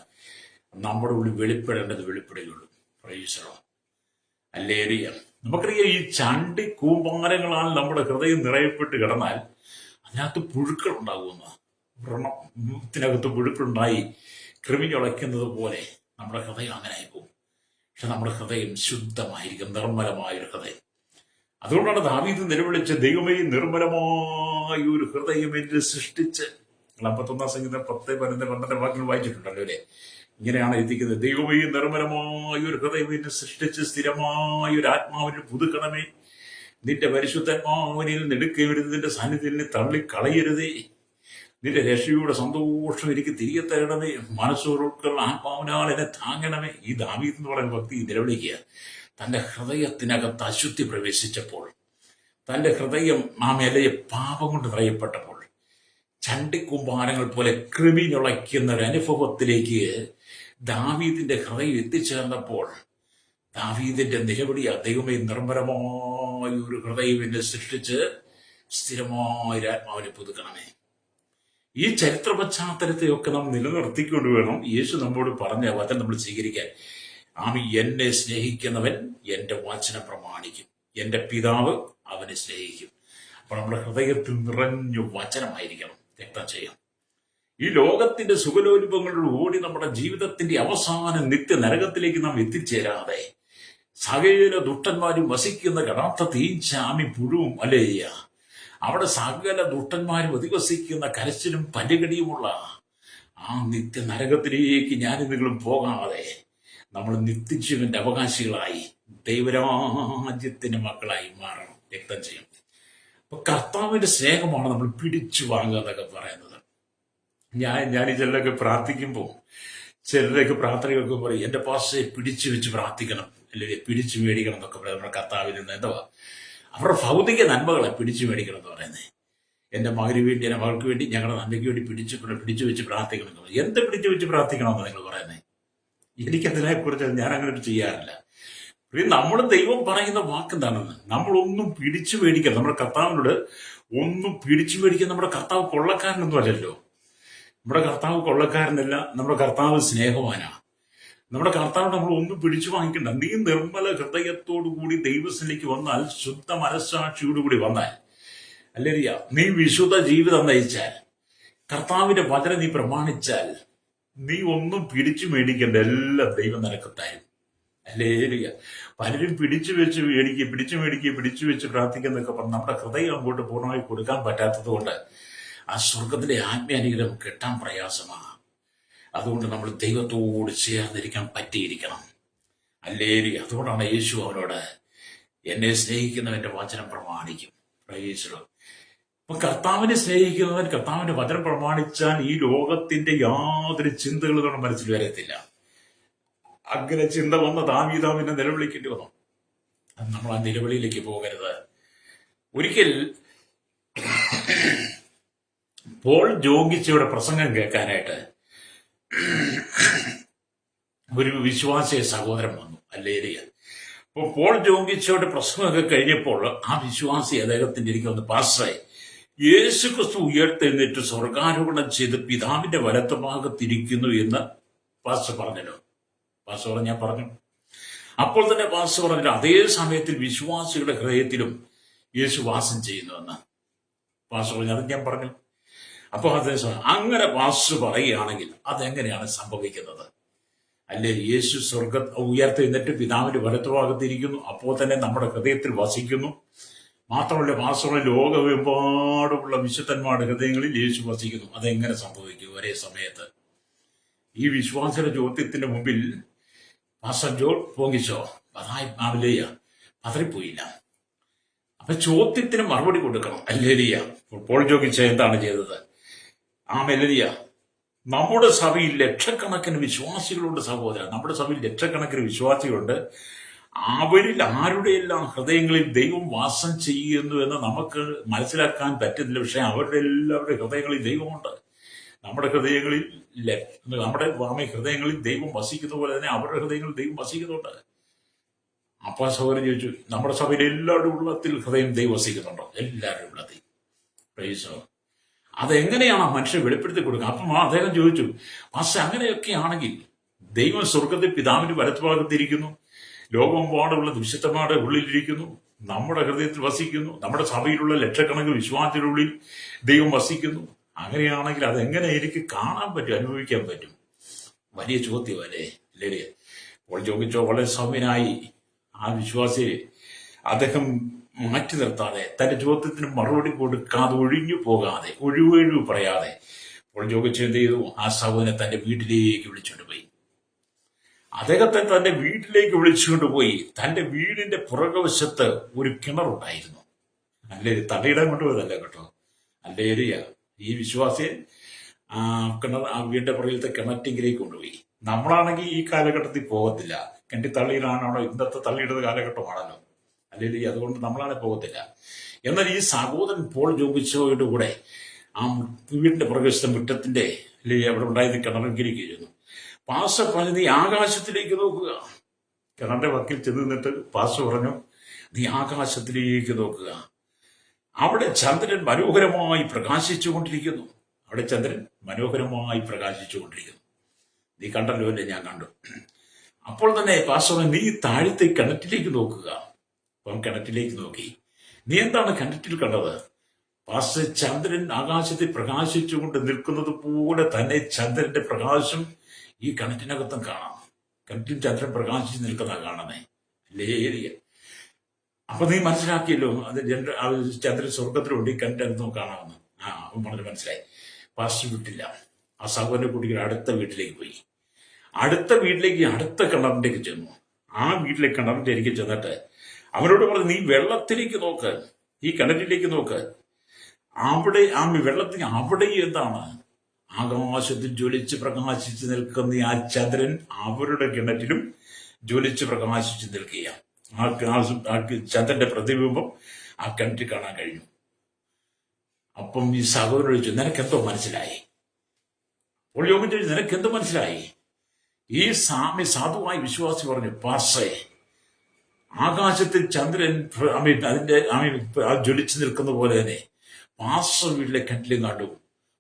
നമ്മുടെ ഉള്ളിൽ വെളിപ്പെടേണ്ടത് വെളിപ്പെടുകയുള്ളൂ. Praise the Lord. ഹല്ലേലൂയ. നമുക്കറിയാം, ഈ ചണ്ടി കൂമ്പാരങ്ങളാൽ നമ്മുടെ ഹൃദയം നിറയപ്പെട്ട് കിടന്നാൽ അതിനകത്ത് പുഴുക്കൾ ഉണ്ടാകുന്ന, വ്രണത്തിനകത്ത് പുഴുക്കളുണ്ടായി കൃമിഞ്ഞുളയ്ക്കുന്നത് പോലെ നമ്മുടെ ഹൃദയം അങ്ങനെ ആയിപ്പോകും. പക്ഷെ നമ്മുടെ ഹൃദയം ശുദ്ധമായിരിക്കും, നിർമ്മലമായൊരു ഹൃദയം. അതുകൊണ്ടാണ് ദാവീദ് നിലവിളിച്ച്, ദൈവമേ നിർമ്മലമായ ഒരു ഹൃദയം എന്നിൽ സൃഷ്ടിച്ച് നിങ്ങൾ 51 സംഗീതം 10, 11, 12 വാക്കുകൾ വായിച്ചിട്ടുണ്ടല്ലോ അല്ലേ? ഇങ്ങനെയാണ് എത്തിക്കുന്നത്: ദൈവമേ, നിർമ്മലമായ ഒരു ഹൃദയം എന്നെ സൃഷ്ടിച്ച് സ്ഥിരമായ ഒരു ആത്മാവിനെ പുതുക്കണമേ. നിന്റെ പരിശുദ്ധാത്മാവിനിൽ നെടുക്കരുത്, നിന്റെ സാന്നിധ്യത്തിൽ തള്ളിക്കളയരുതേ. നിന്റെ രക്ഷയുടെ സന്തോഷം എനിക്ക് തിരികെ തരണമേ. മനസ്സുകളുള്ള ആത്മാവിനാൽ എന്നെ താങ്ങണമേ. ഈ ദാവീദ് എന്ന് പറയുന്ന ഭക്തി നിലവിളിക്കുക. തന്റെ ഹൃദയത്തിനകത്ത് അശുദ്ധി പ്രവേശിച്ചപ്പോൾ, തന്റെ ഹൃദയം ആ മേലയെ പാപം കൊണ്ട് നിറയപ്പെട്ടപ്പോൾ, ചണ്ടിക്കുമ്പാരങ്ങൾ പോലെ കൃമി ഞുളയ്ക്കുന്ന ഒരു അനുഭവത്തിലേക്ക് ദാവീദിന്റെ ഹൃദയം എത്തിച്ചേർന്നപ്പോൾ ദാവീദിന്റെ നിലവിളിയ: ദൈവമേ, നിർമ്മലമായ ഒരു ഹൃദയം എന്നെ സൃഷ്ടിച്ച് സ്ഥിരമായ ആത്മാവിനെ പുതുക്കണമേ. ഈ ചരിത്ര പശ്ചാത്തലത്തെയൊക്കെ നാം നിലനിർത്തിക്കൊണ്ട് വേണം യേശു നമ്മോട് പറഞ്ഞ വചനം നമ്മൾ സ്വീകരിക്കാൻ. എന്നെ സ്നേഹിക്കുന്നവൻ എന്റെ വചനം പ്രമാണിക്കും, എന്റെ പിതാവ് അവനെ സ്നേഹിക്കും. അപ്പൊ നമ്മുടെ ഹൃദയത്തിൽ നിറഞ്ഞു വചനമായിരിക്കണം. രക്തം ചെയ്യാം. ഈ ലോകത്തിന്റെ സുഖലോലുപങ്ങളിലൂടെ ഓടി നമ്മുടെ ജീവിതത്തിന്റെ അവസാന നിത്യ നരകത്തിലേക്ക് നാം എത്തിച്ചേരാതെ സകല ദുഷ്ടന്മാരും വസിക്കുന്ന കടാത്ത തീഞ്ചാമി പുഴുവും അല്ലേയ്യ, അവിടെ സകല ദുഷ്ടന്മാരും അധിവസിക്കുന്ന കരച്ചിലും പല്ലുകടിയുമുള്ള ആ നിത്യ നരകത്തിലേക്ക് ഞാനും നിങ്ങളും പോകാതെ നമ്മൾ നിത്യജീവന്റെ അവകാശികളായി ദൈവരാജ്യത്തിന്റെ മക്കളായി മാറണം. രക്തം ചെയ്യും. അപ്പൊ കർത്താവിന്റെ സ്നേഹമാണ് നമ്മൾ പിടിച്ചു വാങ്ങുക എന്നൊക്കെ പറയുന്നത്. ഞാൻ ഈ ചിലരൊക്കെ പ്രാർത്ഥിക്കുമ്പോൾ ചിലരൊക്കെ പ്രാർത്ഥനകൾക്ക് പറയും, എന്റെ പാസ്റ്ററെ പിടിച്ചു വെച്ച് പ്രാർത്ഥിക്കണം, അല്ലെങ്കിൽ പിടിച്ചു മേടിക്കണം എന്നൊക്കെ പറയും. നമ്മുടെ കർത്താവിൽ നിന്ന് എന്തുവാ അവരുടെ ഭൗതിക നന്മകളെ പിടിച്ചു മേടിക്കണം എന്ന് പറയുന്നത്. എന്റെ മകന് വേണ്ടി, എന്റെ മകൾക്ക് വേണ്ടി, ഞങ്ങളുടെ നന്മയ്ക്ക് വേണ്ടി പിടിച്ചു വെച്ച് പ്രാർത്ഥിക്കണം എന്ന് പറയും. എന്ത് പിടിച്ചു വെച്ച് പ്രാർത്ഥിക്കണമെന്ന് നിങ്ങൾ പറയുന്നത്? എനിക്കതിനെക്കുറിച്ച് ഞാൻ അങ്ങനെ ചെയ്യാറില്ല. നമ്മൾ ദൈവം പറയുന്ന വാക്കെന്താണെന്ന് നമ്മളൊന്നും പിടിച്ചു മേടിക്കണം. നമ്മുടെ കർത്താവിനോട് ഒന്നും പിടിച്ചു മേടിക്കാൻ നമ്മുടെ കർത്താവ് കൊള്ളക്കാരനൊന്നും അല്ലല്ലോ. നമ്മുടെ കർത്താവ് കൊള്ളക്കാരനല്ല. നമ്മുടെ കർത്താവ് സ്നേഹവാനാ. നമ്മുടെ കർത്താവ് നമ്മൾ ഒന്നും പിടിച്ചു വാങ്ങിക്കണ്ട. നീ നിർമ്മല ഹൃദയത്തോടുകൂടി ദൈവത്തിലേക്ക് വന്നാൽ, ശുദ്ധ മനസ്സാക്ഷിയോടുകൂടി വന്നാൽ, അല്ലേരിയ, നീ വിശുദ്ധ ജീവിതം നയിച്ചാൽ, കർത്താവിന്റെ വചനം നീ പ്രമാണിച്ചാൽ, നീ ഒന്നും പിടിച്ചു മേടിക്കേണ്ട. എല്ലാം ദൈവം നിനക്ക് തരും. അല്ലേരിയ. പലരും പിടിച്ചു വെച്ച് പ്രാർത്ഥിക്കുന്നൊക്കെ പറഞ്ഞ് നമ്മുടെ ഹൃദയം അങ്ങോട്ട് പൂർണ്ണമായി കൊടുക്കാൻ പറ്റാത്തത് കൊണ്ട് ആ സ്വർഗത്തിലെ ആത്മീയാനുഗ്രഹം കിട്ടാൻ പ്രയാസമാണ്. അതുകൊണ്ട് നമ്മൾ ദൈവത്തോട് ചേർന്നിരിക്കാൻ പറ്റിയിരിക്കണം. അല്ലേരി. അതുകൊണ്ടാണ് യേശു അവനോട് എന്നെ സ്നേഹിക്കുന്നവന്റെ വചനം പ്രമാണിക്കും. പ്രവേശിച്ചു. അപ്പൊ കർത്താവിനെ സ്നേഹിക്കുന്നവൻ കർത്താവിന്റെ വചനം പ്രമാണിച്ചാൽ ഈ ലോകത്തിന്റെ യാതൊരു ചിന്തകളും നമ്മുടെ മനസ്സിൽ വരത്തില്ല. അങ്ങനെ ചിന്ത വന്ന ദാവീദാവിനെ നിലവിളിക്കേണ്ടി വന്നു. നമ്മൾ ആ നിലവിളിയിലേക്ക് പോകരുത്. ഒരിക്കൽ പോൾ ജോഗിച്ചയുടെ പ്രസംഗം കേൾക്കാനായിട്ട് ഒരു വിശ്വാസിയ സഹോദരൻ വന്നു. അല്ലേരിയ. അപ്പൊ പോൾ ജോഗിച്ചയുടെ പ്രസംഗമൊക്കെ കഴിഞ്ഞപ്പോൾ ആ വിശ്വാസി അദ്ദേഹത്തിന്റെ എനിക്ക് വന്ന്, പാസ്റ്ററെ, യേശു ക്രിസ്തു ഉയർത്തെഴുന്നേറ്റ് സ്വർഗാരോഹണം ചെയ്ത് പിതാവിന്റെ വലത്ത് ഭാഗത്തിരിക്കുന്നു എന്ന് പാസ്റ്റർ പറഞ്ഞല്ലോ. പാസ്റ്റർ ഞാൻ പറഞ്ഞു. അപ്പോൾ തന്നെ പാസ്റ്റർ പറഞ്ഞല്ലോ, അതേ സമയത്തിൽ വിശ്വാസികളുടെ ഹൃദയത്തിലും യേശു വാസം ചെയ്യുന്നുവെന്ന് പാസ്റ്റർ പറഞ്ഞു. അത് ഞാൻ പറഞ്ഞു. അപ്പോൾ അതേ അങ്ങനെ പാസ്റ്റർ പറയുകയാണെങ്കിൽ അതെങ്ങനെയാണ് സംഭവിക്കുന്നത്? അല്ലെ, യേശു ഉയർത്തെഴുന്നേറ്റ് പിതാവിന്റെ വലത്തുഭാഗത്തിരിക്കുന്നു, അപ്പോൾ തന്നെ നമ്മുടെ ഹൃദയത്തിൽ വസിക്കുന്നു. മാത്രമല്ല, പാസ്റ്ററുടെ ലോകമെമ്പാടുമുള്ള വിശുദ്ധന്മാരുടെ ഹൃദയങ്ങളിൽ യേശു വസിക്കുന്നു. അതെങ്ങനെ സംഭവിക്കും ഒരേ സമയത്ത്? ഈ വിശ്വാസിയുടെ ചോദ്യത്തിന്റെ മുമ്പിൽ പാസ്റ്റർ ജോൺ പോങ്ങിച്ചോ പതായില്ല, പതറിപ്പോയില്ല. അപ്പൊ ചോദ്യത്തിന് മറുപടി കൊടുക്കണം. അല്ലേലിയ. പോൾ ജോഗിച്ച എന്താണ് ചെയ്തത്? മെലരിയ. നമ്മുടെ സഭയിൽ ലക്ഷക്കണക്കിന് വിശ്വാസികളുണ്ട് സഹോദരൻ. നമ്മുടെ സഭയിൽ ലക്ഷക്കണക്കിന് വിശ്വാസികളുണ്ട്. അവരിൽ ആരുടെയെല്ലാം ഹൃദയങ്ങളിൽ ദൈവം വാസം ചെയ്യുന്നു എന്ന് നമുക്ക് മനസ്സിലാക്കാൻ പറ്റുന്നില്ല. പക്ഷെ അവരുടെ എല്ലാവരുടെ ഹൃദയങ്ങളിൽ ദൈവമുണ്ട്. നമ്മുടെ ഹൃദയങ്ങളിൽ ഹൃദയങ്ങളിൽ ദൈവം വസിക്കുന്ന പോലെ തന്നെ അവരുടെ ഹൃദയങ്ങളിൽ ദൈവം വസിക്കുന്നുണ്ട്. അപ്പൊ സഹോദരൻ ചോദിച്ചു, നമ്മുടെ സഭയിൽ എല്ലാവരുടെ ഉള്ളത്തിൽ ഹൃദയം ദൈവം വസിക്കുന്നുണ്ടോ? എല്ലാവരുടെ ഉള്ളത്തിൽ. പ്രൈസോ. അതെങ്ങനെയാണ് ആ മനുഷ്യൻ വെളിപ്പെടുത്തി കൊടുക്കുക? അപ്പം അദ്ദേഹം ചോദിച്ചു, പക്ഷെ അങ്ങനെയൊക്കെ ആണെങ്കിൽ ദൈവം സ്വർഗത്തിൽ പിതാവിന്റെ വലത്തുഭാഗത്തിരിക്കുന്നു, ലോകമെമ്പാടുള്ള വിശുദ്ധന്മാരുടെ ഉള്ളിലിരിക്കുന്നു, നമ്മുടെ ഹൃദയത്തിൽ വസിക്കുന്നു, നമ്മുടെ സഭയിലുള്ള ലക്ഷക്കണക്കിന് വിശ്വാസത്തിന്റെ ഉള്ളിൽ ദൈവം വസിക്കുന്നു. അങ്ങനെയാണെങ്കിൽ അതെങ്ങനെ എനിക്ക് കാണാൻ പറ്റും, അനുഭവിക്കാൻ പറ്റും? വലിയ ചോദ്യമല്ലേ? അല്ലേ? പോൾ ചോദിച്ചോ വളരെ സൗമ്യനായി ആ വിശ്വാസിയെ അദ്ദേഹം മാറ്റി നിർത്താതെ, തന്റെ ചോദ്യത്തിന് മറുപടി കൊടുക്കാതെ, ഒഴിഞ്ഞു പോകാതെ, ഒഴിവൊഴിവ് പറയാതെ അപ്പോൾ ജോബിച്ച് എന്ത് ചെയ്തു? ആ സഹോദരനെ തന്റെ വീട്ടിലേക്ക് വിളിച്ചുകൊണ്ട് പോയി. അദ്ദേഹത്തെ തന്റെ വീട്ടിലേക്ക് വിളിച്ചുകൊണ്ട് പോയി. തന്റെ വീടിന്റെ പുറകുവശത്ത് ഒരു കിണറുണ്ടായിരുന്നു. അല്ലേ, തലയിടാൻ കൊണ്ടുപോയതല്ല കേട്ടോ. അല്ലേ, ഈ വിശ്വാസിയെ ആ വീടിന്റെ പുറകിലത്തെ കിണറ്റിങ്കിലേക്ക് കൊണ്ടുപോയി. നമ്മളാണെങ്കിൽ ഈ കാലഘട്ടത്തിൽ പോകത്തില്ല. കിണറ്റി തള്ളിയിടാനാണോ? ഇന്നത്തെ തള്ളിയിടുന്ന കാലഘട്ടമാണല്ലോ. അല്ലെങ്കിൽ അതുകൊണ്ട് നമ്മളാണെ പോകത്തില്ല. എന്നാൽ ഈ സഹോദരൻ പോൾ ജോബിച്ചോയുടെ കൂടെ ആ വീടിന്റെ പ്രവേശന മുറ്റത്തിന്റെ അവിടെ ഉണ്ടായിരുന്ന കിണറിങ്കിരിക്കുന്നു. പാസ്റ്റർ പറഞ്ഞു, നീ ആകാശത്തിലേക്ക് നോക്കുക. കിണറിന്റെ വക്കിൽ ചെന്ന് നിന്നിട്ട് പാസ്റ്റർ പറഞ്ഞു, നീ ആകാശത്തിലേക്ക് നോക്കുക. അവിടെ ചന്ദ്രൻ മനോഹരമായി പ്രകാശിച്ചുകൊണ്ടിരിക്കുന്നു. അവിടെ ചന്ദ്രൻ മനോഹരമായി പ്രകാശിച്ചുകൊണ്ടിരിക്കുന്നു. നീ കണ്ടല്ലോ അല്ലേ? ഞാൻ കണ്ടു. അപ്പോൾ തന്നെ പാസ്റ്റർ, നീ താഴത്തെ കിണറ്റിലേക്ക് നോക്കുക. അപ്പം കിണറ്റിലേക്ക് നോക്കി. നീ എന്താണ് കിണറ്റിൽ കണ്ടത്? പാസ്റ്റർ, ചന്ദ്രൻ ആകാശത്തിൽ പ്രകാശിച്ചുകൊണ്ട് നിൽക്കുന്നത് പോലെ തന്നെ ചന്ദ്രന്റെ പ്രകാശം ഈ കിണറ്റിനകത്തും കാണാം. കിണറ്റിൽ ചന്ദ്രൻ പ്രകാശിച്ച് നിൽക്കുന്ന കാണുന്നേ. ലേരിയ. അപ്പൊ നീ മനസ്സിലാക്കിയല്ലോ, അത് ചന്ദ്രൻ സ്വർഗത്തിലുണ്ട്, ഈ കിണറ്റിനകത്തും കാണാമെന്ന്. അവൻ പറഞ്ഞു മനസ്സിലായി. പാസ്റ്റർ വിട്ടില്ല. ആ സഹോദരന്റെ കുട്ടികൾ അടുത്ത വീട്ടിലേക്ക് പോയി. അടുത്ത വീട്ടിലേക്ക്, അടുത്ത കിണറിലേക്ക് ചെന്നു. ആ വീട്ടിലെ കിണറിന്റെ എനിക്ക് ചെന്നിട്ട് അവരോട് പറഞ്ഞു, നീ വെള്ളത്തിലേക്ക് നോക്ക്, ഈ കിണറ്റിലേക്ക് നോക്ക്. അവിടെ ആ വെള്ളത്തിന് അവിടെ എന്താണ്? ആകാശത്തിൽ ജ്വലിച്ച് പ്രകാശിച്ച് നിൽക്കുന്ന ആ ചന്ദ്രൻ അവരുടെ കിണറ്റിലും ജ്വലിച്ച് പ്രകാശിച്ച് നിൽക്കുക. ആ ചന്ദ്രന്റെ പ്രതിബിംബം ആ കിണറ്റിൽ കാണാൻ കഴിഞ്ഞു. അപ്പം ഈ സഹോദരൻ ചോദിച്ചു, നിനക്കെന്തോ മനസ്സിലായി? അപ്പോൾ യോഗം ചോദിച്ചു, നിനക്കെന്തോ മനസ്സിലായി? ഈ സാധുവായ വിശ്വാസി പറഞ്ഞു, പാസ്റ്റേ, ആകാശത്തിൽ ചന്ദ്രൻ അതിന്റെ ജ്വലിച്ച് നിൽക്കുന്ന പോലെ തന്നെ പാസ്റ്റർ വീട്ടിലെ കിണറ്റിലും കണ്ടു.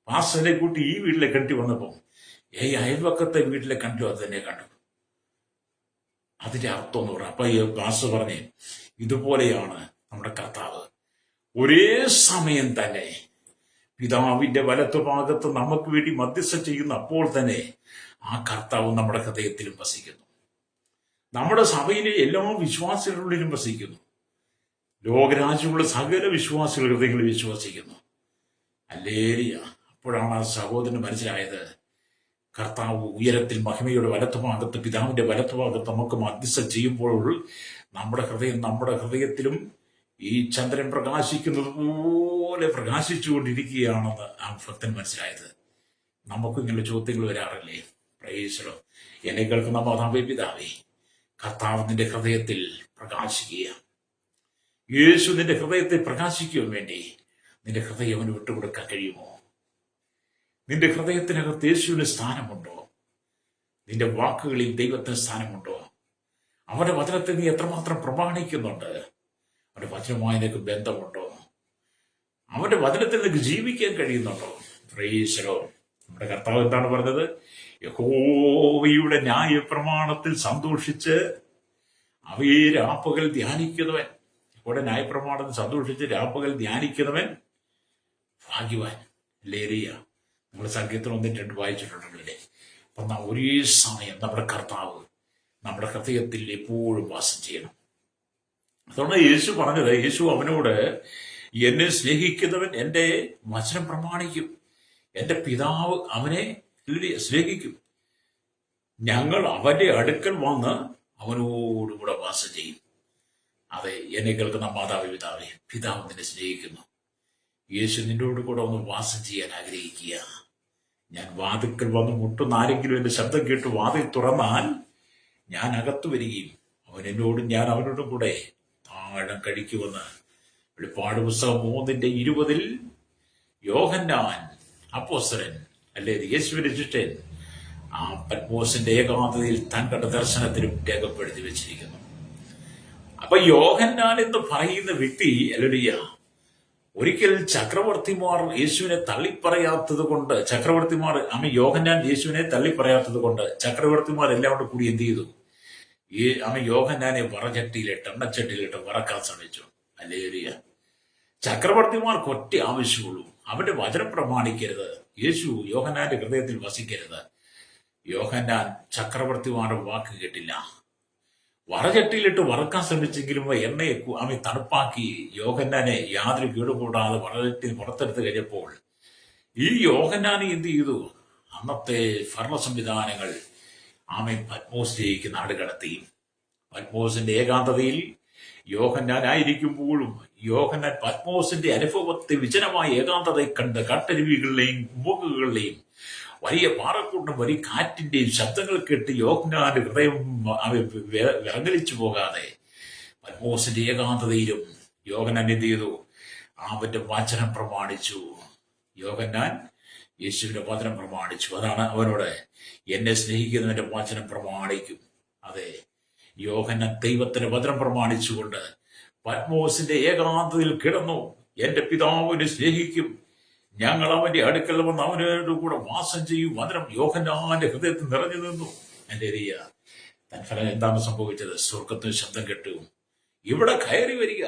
പാസ്റ്ററിനെ കൂട്ടി ഈ വീട്ടിലെ കിണറ്റി വന്നപ്പോ അയൽവക്കത്തെ വീട്ടിലെ കിണറ്റിലും അത് തന്നെ കണ്ടു. അതിന്റെ അർത്ഥം എന്ന് പറഞ്ഞു. അപ്പൊ ഈ പാസ്റ്റർ പറഞ്ഞേ, ഇതുപോലെയാണ് നമ്മുടെ കർത്താവ്. ഒരേ സമയം തന്നെ പിതാവിന്റെ വലത്തുഭാഗത്ത് നമുക്ക് വേണ്ടി മധ്യസ്ഥം ചെയ്യുന്ന അപ്പോൾ തന്നെ ആ കർത്താവ് നമ്മുടെ ഹൃദയത്തിലും വസിക്കുന്നു. നമ്മുടെ സഭയിലെ എല്ലാ വിശ്വാസികളുള്ളിലും വസിക്കുന്നു. ലോകരാജ്യമുള്ള സകല വിശ്വാസികൾ ഹൃദയങ്ങളിൽ വിശ്വസിക്കുന്നു. അല്ലേലിയ. അപ്പോഴാണ് ആ സഹോദരന് മനസ്സിലായത്, കർത്താവ് ഉയരത്തിൽ മഹിമയുടെ വലത്തുഭാഗത്ത്, പിതാവിന്റെ വലത്തുഭാഗത്ത് നമുക്ക് മധ്യസ്ഥം ചെയ്യുമ്പോൾ നമ്മുടെ ഹൃദയത്തിലും ഈ ചന്ദ്രൻ പ്രകാശിക്കുന്നത് പോലെ പ്രകാശിച്ചുകൊണ്ടിരിക്കുകയാണെന്ന് ആ ഭക്തൻ മനസ്സിലായത്. നമുക്കും ഇങ്ങനെ ചോദ്യങ്ങൾ വരാറില്ലേ? പ്രൈസലോ. എന്നെ കേൾക്കുന്ന മാതാവേ, പിതാവേ, കർത്താവ് നിന്റെ ഹൃദയത്തിൽ പ്രകാശിക്കുക. യേശു നിന്റെ ഹൃദയത്തെ പ്രകാശിക്കുവാൻ വേണ്ടി നിന്റെ ഹൃദയം അവന് വിട്ടുകൊടുക്കാൻ കഴിയുമോ? നിന്റെ ഹൃദയത്തിനകത്ത് യേശുവിന് സ്ഥാനമുണ്ടോ? നിന്റെ വാക്കുകളിൽ ദൈവത്തിന് സ്ഥാനമുണ്ടോ? അവന്റെ വചനത്തെ നീ എത്രമാത്രം പ്രമാണിക്കുന്നുണ്ട്? അവന്റെ വചനവുമായി നിനക്ക് ബന്ധമുണ്ടോ? അവന്റെ വചനത്തിൽ നിനക്ക് ജീവിക്കാൻ കഴിയുന്നുണ്ടോ? പ്രൈസലോ. നമ്മുടെ കർത്താവ് എന്താണ് പറഞ്ഞത്? യഹോവയുടെ ന്യായപ്രമാണത്തിൽ സന്തോഷിച്ച് അവയെ രാപ്പകൽ ധ്യാനിക്കുന്നവൻ, ഇവിടെ ന്യായപ്രമാണത്തിൽ സന്തോഷിച്ച് രാപ്പകൽ ധ്യാനിക്കുന്നവൻ ഭാഗ്യവാൻ. ലേറിയ. നമ്മൾ സംഗീതത്തിൽ 1-2 വായിച്ചിട്ടുണ്ടല്ലേ? അപ്പൊ ഒരേ സമയം നമ്മുടെ കർത്താവ് നമ്മുടെ ഹൃദയത്തിൽ എപ്പോഴും വാസം ചെയ്യണം. അതുകൊണ്ട് യേശു പറഞ്ഞത്, യേശു അവനോട്, എന്നെ സ്നേഹിക്കുന്നവൻ എന്റെ വചനം പ്രമാണിക്കും, എന്റെ പിതാവ് അവനെ സ്നേഹിക്കും, ഞങ്ങൾ അവന്റെ അടുക്കൽ വന്ന് അവനോടുകൂടെ വാസം ചെയ്യും. അതെ, എന്നെ കേൾക്കുന്ന മാതാവ്, പിതാവ് നിന്നെ സ്നേഹിക്കുന്നു. യേശു നിന്നോട് കൂടെ ഒന്ന് വാസം ചെയ്യാൻ ആഗ്രഹിക്കുക. ഞാൻ വാതിൽക്കൽ വന്ന് മുട്ടുന്ന ആരെങ്കിലും എന്റെ ശബ്ദം കേട്ട് വാതിൽ തുറന്നാൽ ഞാൻ അകത്തു വരികയും ഞാൻ അവനോടും കൂടെ താഴം കഴിക്കുമെന്ന് വെളിപ്പാട് പുസ്തകം 3:20 യോഹന്നാൻ അപ്പോസ്തലൻ, അല്ലേ, യേശുവിന്റെ ശിഷ്യൻ, ആ പത്മോസിന്റെ ഏകാന്തതയിൽ താൻ കണ്ട ദർശനത്തിലും രേഖപ്പെടുത്തി വെച്ചിരിക്കുന്നു. അപ്പൊ യോഹന്നാൻ എന്ന് പറയുന്ന വ്യക്തി, അല്ലേലൂയ, ഒരിക്കൽ ചക്രവർത്തിമാർ യേശുവിനെ തള്ളിപ്പറയാത്തത് കൊണ്ട്, യോഹന്നാൻ യേശുവിനെ തള്ളിപ്പറയാത്തത് കൊണ്ട് ചക്രവർത്തിമാർ എല്ലാം കൂടി എന്ത് ചെയ്തു? യോഹന്നാനെ എണ്ണച്ചട്ടിയിലിട്ട് വറക്കാൻ ശ്രമിച്ചു. അല്ലേലൂയ. ചക്രവർത്തിമാർക്ക് ഒറ്റ ആവശ്യമുള്ളൂ, അവന്റെ വചനം പ്രമാണിക്കരുത്. യേശു യോഹന്നാന്റെ ഹൃദയത്തിൽ വസിക്കരുത്. യോഹന്നാൻ ചക്രവർത്തിമാരുടെ വാക്ക് കേട്ടില്ല. വറചട്ടിയിലിട്ട് വറക്കാൻ ശ്രമിച്ചെങ്കിലും എണ്ണയെ തണുപ്പാക്കി യോഹന്നാനെ യാതൊരു കേടുകൂടാതെ വറചട്ടി പുറത്തെടുത്ത് കഴിഞ്ഞപ്പോൾ ഈ യോഹന്നാൻ എന്ത് ചെയ്തു? അന്നത്തെ ഭരണ സംവിധാനങ്ങൾ പത്മോസിലേക്ക് നാട് കടത്തി. പത്മോസിന്റെ ഏകാന്തതയിൽ യോഹന്നാനായിരിക്കുമ്പോഴും യോഹന്നാൻ പത്മോസിന്റെ അനുഭവത്തെ വിജനമായ ഏകാന്തതയെ കണ്ട് കട്ടരുവികളുടെയും കുമ്പുകളുടെയും വലിയ പാറക്കൂട്ടും വലിയ കാറ്റിന്റെയും ശബ്ദങ്ങൾ കേട്ട് യോഹന്നാന്റെ ഹൃദയം വിറങ്ങലിച്ചു പോകാതെ പത്മോസിന്റെ ഏകാന്തതയിലും യോഹന്നാൻ എന്ത് ചെയ്തു? അവന്റെ വചനം പ്രമാണിച്ചു. യോഹന്നാൻ യേശുവിന്റെ വചനം പ്രമാണിച്ചു. അതാണ് അവനോട്, എന്നെ സ്നേഹിക്കുന്നവന്റെ വചനം പ്രമാണിക്കും. അതെ, യോഹന്നാൻ ദൈവത്തിന്റെ വചനം പ്രമാണിച്ചുകൊണ്ട് പത്മോസിന്റെ ഏകാന്തതയിൽ കിടന്നു. എന്റെ പിതാവിനെ സ്നേഹിക്കും, ഞങ്ങൾ അവന്റെ അടുക്കൽ വന്ന് അവനോട് കൂടെ വാസം ചെയ്യും. വചനം യോഹന്നാന്റെ ഹൃദയത്തിൽ നിറഞ്ഞു നിന്നു. എന്റെ ഏരിയ തൻഫലം എന്താണ് സംഭവിച്ചത്? സ്വർഗത്തിന് ശബ്ദം കേട്ടു, ഇവിടെ കയറി വരിക,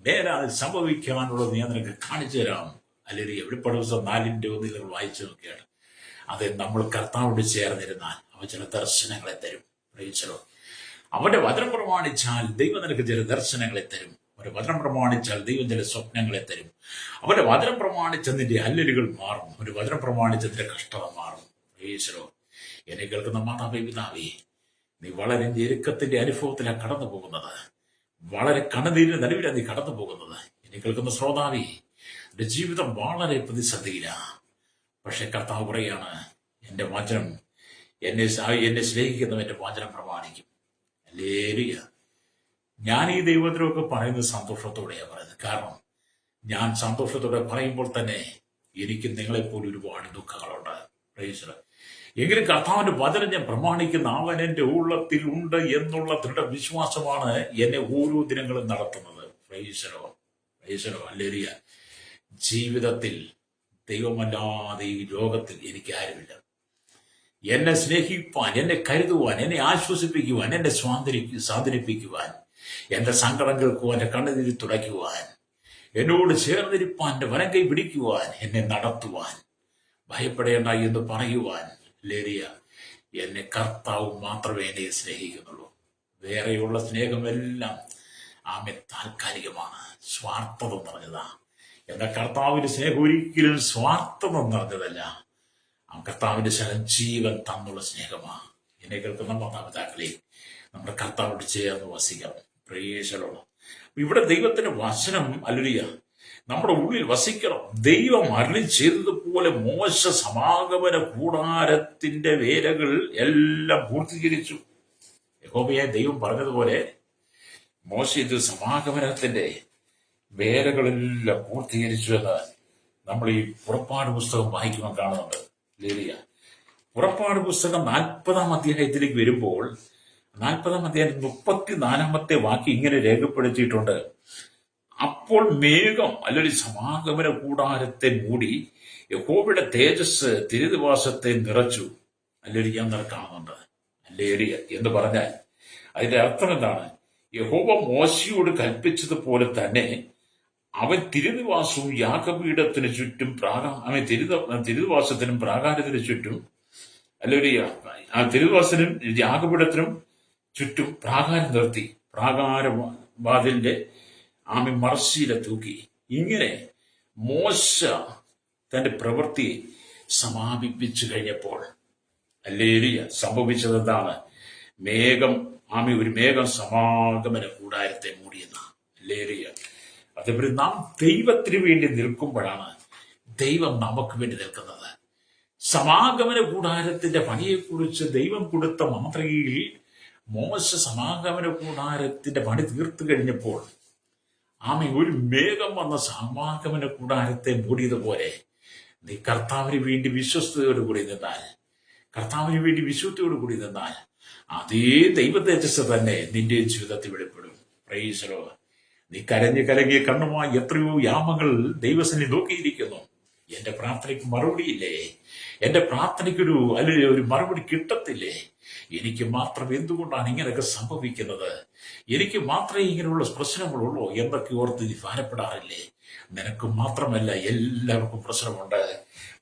നേരാണ് സംഭവിക്കാനുള്ളത് ഞാൻ നിനക്ക് കാണിച്ചു തരാം. അല്ലെങ്കിൽ വെളിപ്പാട് ദിവസം 4:1 നിങ്ങൾ വായിച്ചു നോക്കിയാണ്. അത് നമ്മൾ കർത്താവോട് ചേർന്നിരുന്നാൽ അവൻ ചില ദർശനങ്ങളെ തരും. പ്രയോഗിച്ചോ, അവന്റെ വചനം പ്രമാണിച്ചാൽ ദൈവം നിനക്ക് ചില ദർശനങ്ങളെ തരും. അവന്റെ വചനം പ്രമാണിച്ചാൽ ദൈവം ചില സ്വപ്നങ്ങളെ തരും. അവന്റെ വചനം പ്രമാണിച്ചതിന്റെ അല്ലലുകൾ മാറും. അവന്റെ വചനം പ്രമാണിച്ചതിന്റെ കഷ്ടത മാറും. പ്രയോഗിച്ചോ, എന്നെ കേൾക്കുന്ന മാതാവേ, പിതാവേ, നീ വളരെ ഞെരുക്കത്തിന്റെ അനുഭവത്തിലാണ് കടന്നു പോകുന്നത്. വളരെ കണ്ണുനീരിന് നടുവിലാണ് നീ കടന്നു പോകുന്നത്. എന്നെ കേൾക്കുന്ന ശ്രോതാവേ, എന്റെ ജീവിതം വളരെ പ്രതിസന്ധിയിലാണ്. പക്ഷെ കർത്താവ് പറയാണ്, എന്റെ വചനം, എന്നെ സ്നേഹിക്കുന്നവന്റെ വചനം പ്രമാണിക്കും. ഹല്ലേലൂയ. ഞാൻ ഈ ദൈവത്തിനൊക്കെ പറയുന്നത് സന്തോഷത്തോടെയാണ് പറയുന്നത്. കാരണം ഞാൻ സന്തോഷത്തോടെ പറയുമ്പോൾ തന്നെ എനിക്ക് നിങ്ങളെപ്പോലെ ഒരുപാട് ദുഃഖങ്ങളുണ്ട്. Price the Lord. എങ്കിലും കർത്താവിന്റെ വചനം ഞാൻ പ്രമാണിക്കുന്ന അവൻ എന്റെ ഉള്ളത്തിൽ ഉണ്ട് എന്നുള്ള ദൃഢവിശ്വാസമാണ് എന്നെ ഓരോ ദിനങ്ങളും നടത്തുന്നത്. Price the Lord. Price the Lord. Hallelujah. ജീവിതത്തിൽ ദൈവമല്ലാതെ ഈ ലോകത്തിൽ എനിക്ക് ആരുമില്ല. എന്നെ സ്നേഹിപ്പാൻ, എന്നെ കരുതുവാൻ, എന്നെ ആശ്വസിപ്പിക്കുവാൻ, എന്നെ സ്വാതന്ത്ര്യപ്പിക്കുവാൻ, എന്റെ സങ്കടം കേൾക്കുവാൻ, എന്റെ കണ്ണുനീര് തുടയ്ക്കുവാൻ, എന്നോട് ചേർന്നിരിപ്പാൻ, എന്റെ വലങ്കൈ പിടിക്കുവാൻ, എന്നെ നടത്തുവാൻ, ഭയപ്പെടേണ്ട എന്ന് പറയുവാൻ, ലേറിയ എന്നെ കർത്താവ് മാത്രമേ എന്നെ സ്നേഹിക്കുന്നുള്ളൂ. വേറെയുള്ള സ്നേഹമെല്ലാം താൽക്കാലികമാണ്, സ്വാർത്ഥത നിറഞ്ഞതാ. എന്റെ കർത്താവിന്റെ സ്നേഹം ഒരിക്കലും സ്വാർത്ഥത നിറഞ്ഞതല്ല. ആ കർത്താവിന്റെ ശരം ജീവൻ തന്നുള്ള സ്നേഹമാണ്. എന്നെ കേൾക്കുന്ന മാതാപിതാക്കളെ, നമ്മുടെ കർത്താവിനോട് ചേർന്ന് വസിക്കാം. പ്രേക്ഷകരോട് ഇവിടെ ദൈവത്തിന്റെ വചനം അല്ലുലിയ നമ്മുടെ ഉള്ളിൽ വസിക്കണം. ദൈവം അരുളി ചെയ്തതുപോലെ മോശ സമാഗമന കൂടാരത്തിന്റെ വേലകൾ എല്ലാം പൂർത്തീകരിച്ചു. യഹോവയായ ദൈവം പറഞ്ഞതുപോലെ മോശ ഇത് സമാഗമനത്തിന്റെ വേലകളെല്ലാം പൂർത്തീകരിച്ചു എന്ന് നമ്മൾ ഈ പുറപ്പാട് പുസ്തകം വായിക്കുമ്പോൾ കാണുന്നുണ്ട്. ലേലിയ പുറപ്പാട് പുസ്തകം 40-ാം അധ്യായത്തിലേക്ക് വരുമ്പോൾ 40-ാം അധ്യായം 34-ാമത്തെ വാക്യം ഇങ്ങനെ രേഖപ്പെടുത്തിയിട്ടുണ്ട്. അപ്പോൾ മേഘം അല്ലെങ്കിൽ സമാഗമന കൂടാരത്തെ മൂടി, യഹോവയുടെ തേജസ് തിരുനിവാസത്തെ നിറച്ചു. അല്ലെങ്കിൽ ഞാൻ കാണുന്നുണ്ട്. അല്ലേലിയ എന്ന് പറഞ്ഞാൽ അതിന്റെ അർത്ഥം എന്താണ്? യഹോവ മോശയോട് കൽപ്പിച്ചതുപോലെ തന്നെ അവൻ തിരുനിവാസവും യാഗപീഠത്തിന് ചുറ്റും തിരുനിവാസത്തിനും പ്രാകാരത്തിന് ചുറ്റും, അല്ലെങ്കിൽ ആ തിരുനിവാസത്തിനും യാഗപീഠത്തിനും ചുറ്റും പ്രാകാരം നിർത്തി. പ്രാകാരവാതിലിന്റെ മറശ്ശീല തൂക്കി. ഇങ്ങനെ മോശ തന്റെ പ്രവൃത്തി സമാപിപ്പിച്ചു കഴിഞ്ഞപ്പോൾ അല്ലേലിയ സംഭവിച്ചത് എന്താണ്? ഒരു മേഘം സമാഗമന കൂടാരത്തെ മൂടിയെന്ന. അല്ലേലിയ. അതേപോലെ നാം ദൈവത്തിന് വേണ്ടി നിൽക്കുമ്പോഴാണ് ദൈവം നമുക്ക് വേണ്ടി നിൽക്കുന്നത്. സമാഗമന കൂടാരത്തിന്റെ പണിയെക്കുറിച്ച് ദൈവം കൊടുത്ത മാതൃകയിൽ മോശ സമാഗമന കൂടാരത്തിന്റെ പണി തീർത്തു കഴിഞ്ഞപ്പോൾ ഒരു മേഘം വന്ന സമാഗമന കൂടാരത്തെ മൂടിയതുപോലെ നീ കർത്താവിന് വേണ്ടി വിശ്വസ്തയോടുകൂടി നിന്നാൽ, കർത്താവിന് വേണ്ടി വിശുദ്ധിയോടുകൂടി നിന്നാൽ അതേ ദൈവ തേജസ് തന്നെ നിന്റെ ജീവിതത്തിൽ വെളിപ്പെടും. Praise the Lord. നീ കരഞ്ഞു കലങ്ങിയ കണ്ണുമായി എത്രയോ യാമങ്ങൾ ദൈവസന്നിധി നോക്കിയിരിക്കുന്നു. എന്റെ പ്രാർത്ഥനയ്ക്ക് മറുപടിയില്ലേ? എന്റെ പ്രാർത്ഥനയ്ക്കൊരു ഒരു മറുപടി കിട്ടത്തില്ലേ? എനിക്ക് മാത്രം എന്തുകൊണ്ടാണ് ഇങ്ങനെയൊക്കെ സംഭവിക്കുന്നത്? എനിക്ക് മാത്രമേ ഇങ്ങനെയുള്ള പ്രശ്നങ്ങളുള്ളൂ എന്നൊക്കെ ഓർത്ത് നീ ഭാരപ്പെടാറില്ലേ? നിനക്ക് മാത്രമല്ല, എല്ലാവർക്കും പ്രശ്നമുണ്ട്.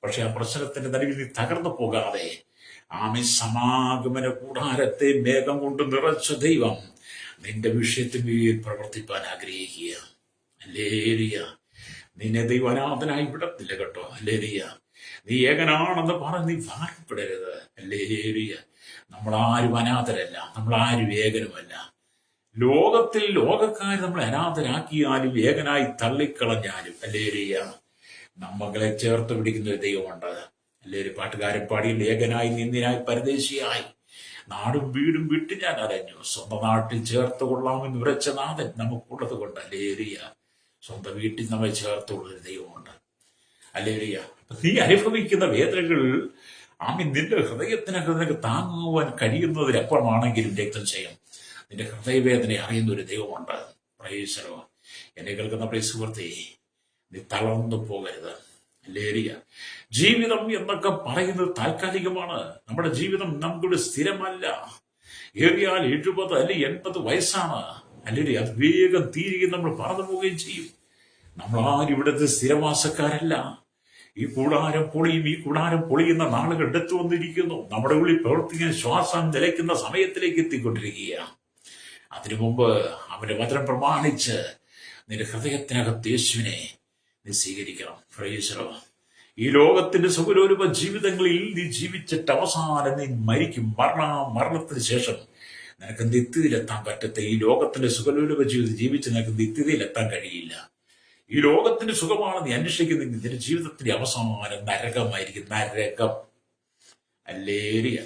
പക്ഷെ ആ പ്രശ്നത്തിന്റെ നടുവിൽ നീ തകർന്നു പോകാതെ സമാഗമന കൂടാരത്തെ മേഘം കൊണ്ട് നിറച്ച ദൈവം നിന്റെ വിഷയത്തിന്മേൽ പ്രവർത്തിപ്പാൻ ആഗ്രഹിക്കുക. ഹല്ലേലൂയ. നിന്നെ ദൈവം അനാഥനായി വിടത്തില്ല കേട്ടോ. ഹല്ലേലൂയ. നീ ഏകനാണെന്ന് പറഞ്ഞ് നീ ഭാരപ്പെടരുത്. ഹല്ലേലൂയ. നമ്മളാരും അനാഥരല്ല, നമ്മളാരും ഏകനുമല്ല. ലോകത്തിൽ ലോകക്കാർ നമ്മളെ അനാഥരാക്കിയാലും ഏകനായി തള്ളിക്കളഞ്ഞാലും ഹല്ലേലൂയ, നമ്മളെ ചേർത്ത് പിടിക്കുന്ന ഒരു ദൈവമുണ്ട്. അല്ലേ, ഒരു പാട്ടുകാരൻ പാടിയിൽ ഏകനായി നിന്ദിനായി പരദേശിയായി നാടും വീടും വിട്ട് ഞാൻ അലഞ്ഞു, സ്വന്തം നാട്ടിൽ ചേർത്ത് കൊള്ളാമെന്ന് ഉറച്ച നാഥൻ നമുക്കുള്ളത് കൊണ്ട് ഹല്ലേലൂയ. സ്വന്തം വീട്ടിൽ നമ്മെ ചേർത്തുള്ളൊരു ദൈവമുണ്ട്. ഹല്ലേലൂയ. നീ അനുഭവിക്കുന്ന വേദനകൾ നിന്റെ ഹൃദയത്തിനൊക്കെ നിനക്ക് താങ്ങുവാൻ കഴിയുന്നതിനപ്പുറമാണെങ്കിലും രക്തം ചെയ്യും. നിന്റെ ഹൃദയവേദന അറിയുന്ന ഒരു ദൈവമുണ്ട്. Price the Lord. എന്നെ കേൾക്കുന്ന പ്രിയ സുഹൃത്തേ, നീ തളർന്നു പോകരുത്. ഹല്ലേലൂയ. ജീവിതം എന്നൊക്കെ പറയുന്നത് താൽക്കാലികമാണ്. നമ്മുടെ ജീവിതം നമ്മുടെ സ്ഥിരമല്ല. ഏറിയാൽ 70 അല്ലെങ്കിൽ 80 വയസ്സാണ്. ഹല്ലേലൂയ. അത് വേഗം തീരുകയും നമ്മൾ പറന്നു പോവുകയും ചെയ്യും. നമ്മളാരും ഇവിടുത്തെ സ്ഥിരവാസക്കാരല്ല. ഈ കൂടാരം പൊളിയും, ഈ കൂടാരം പൊളിയുന്ന നാളുകൾ എടുത്തു വന്നിരിക്കുന്നു. നമ്മുടെ ഉള്ളിൽ പ്രവർത്തിക്കാൻ ശ്വാസം നിലയ്ക്കുന്ന സമയത്തിലേക്ക് എത്തിക്കൊണ്ടിരിക്കുകയാണ്. അതിനു മുമ്പ് അവന്റെ വചനം പ്രമാണിച്ച് നിന്റെ ഹൃദയത്തിനകത്ത് യേശുവിനെ നീ സ്വീകരിക്കണം. Price the Lord. ഈ ലോകത്തിന്റെ സുഖലോലുപ ജീവിതങ്ങളിൽ നീ ജീവിച്ചിട്ട് അവസാനം നീ മരിക്കും. മരണത്തിന് ശേഷം നിനക്ക് നിത്യതയിലെത്താൻ പറ്റത്തെ ഈ ലോകത്തിന്റെ സുഖലോലുപ ജീവിതം ജീവിച്ച് നിനക്ക് നിത്യതയിലെത്താൻ കഴിയില്ല. ഈ ലോകത്തിന്റെ സുഖമാണ് നീ അന്വേഷിക്കുന്നെങ്കിൽ നിന്റെ ജീവിതത്തിന്റെ അവസാനം നരകമായിരിക്കും. നരകം. ഹല്ലേലൂയ.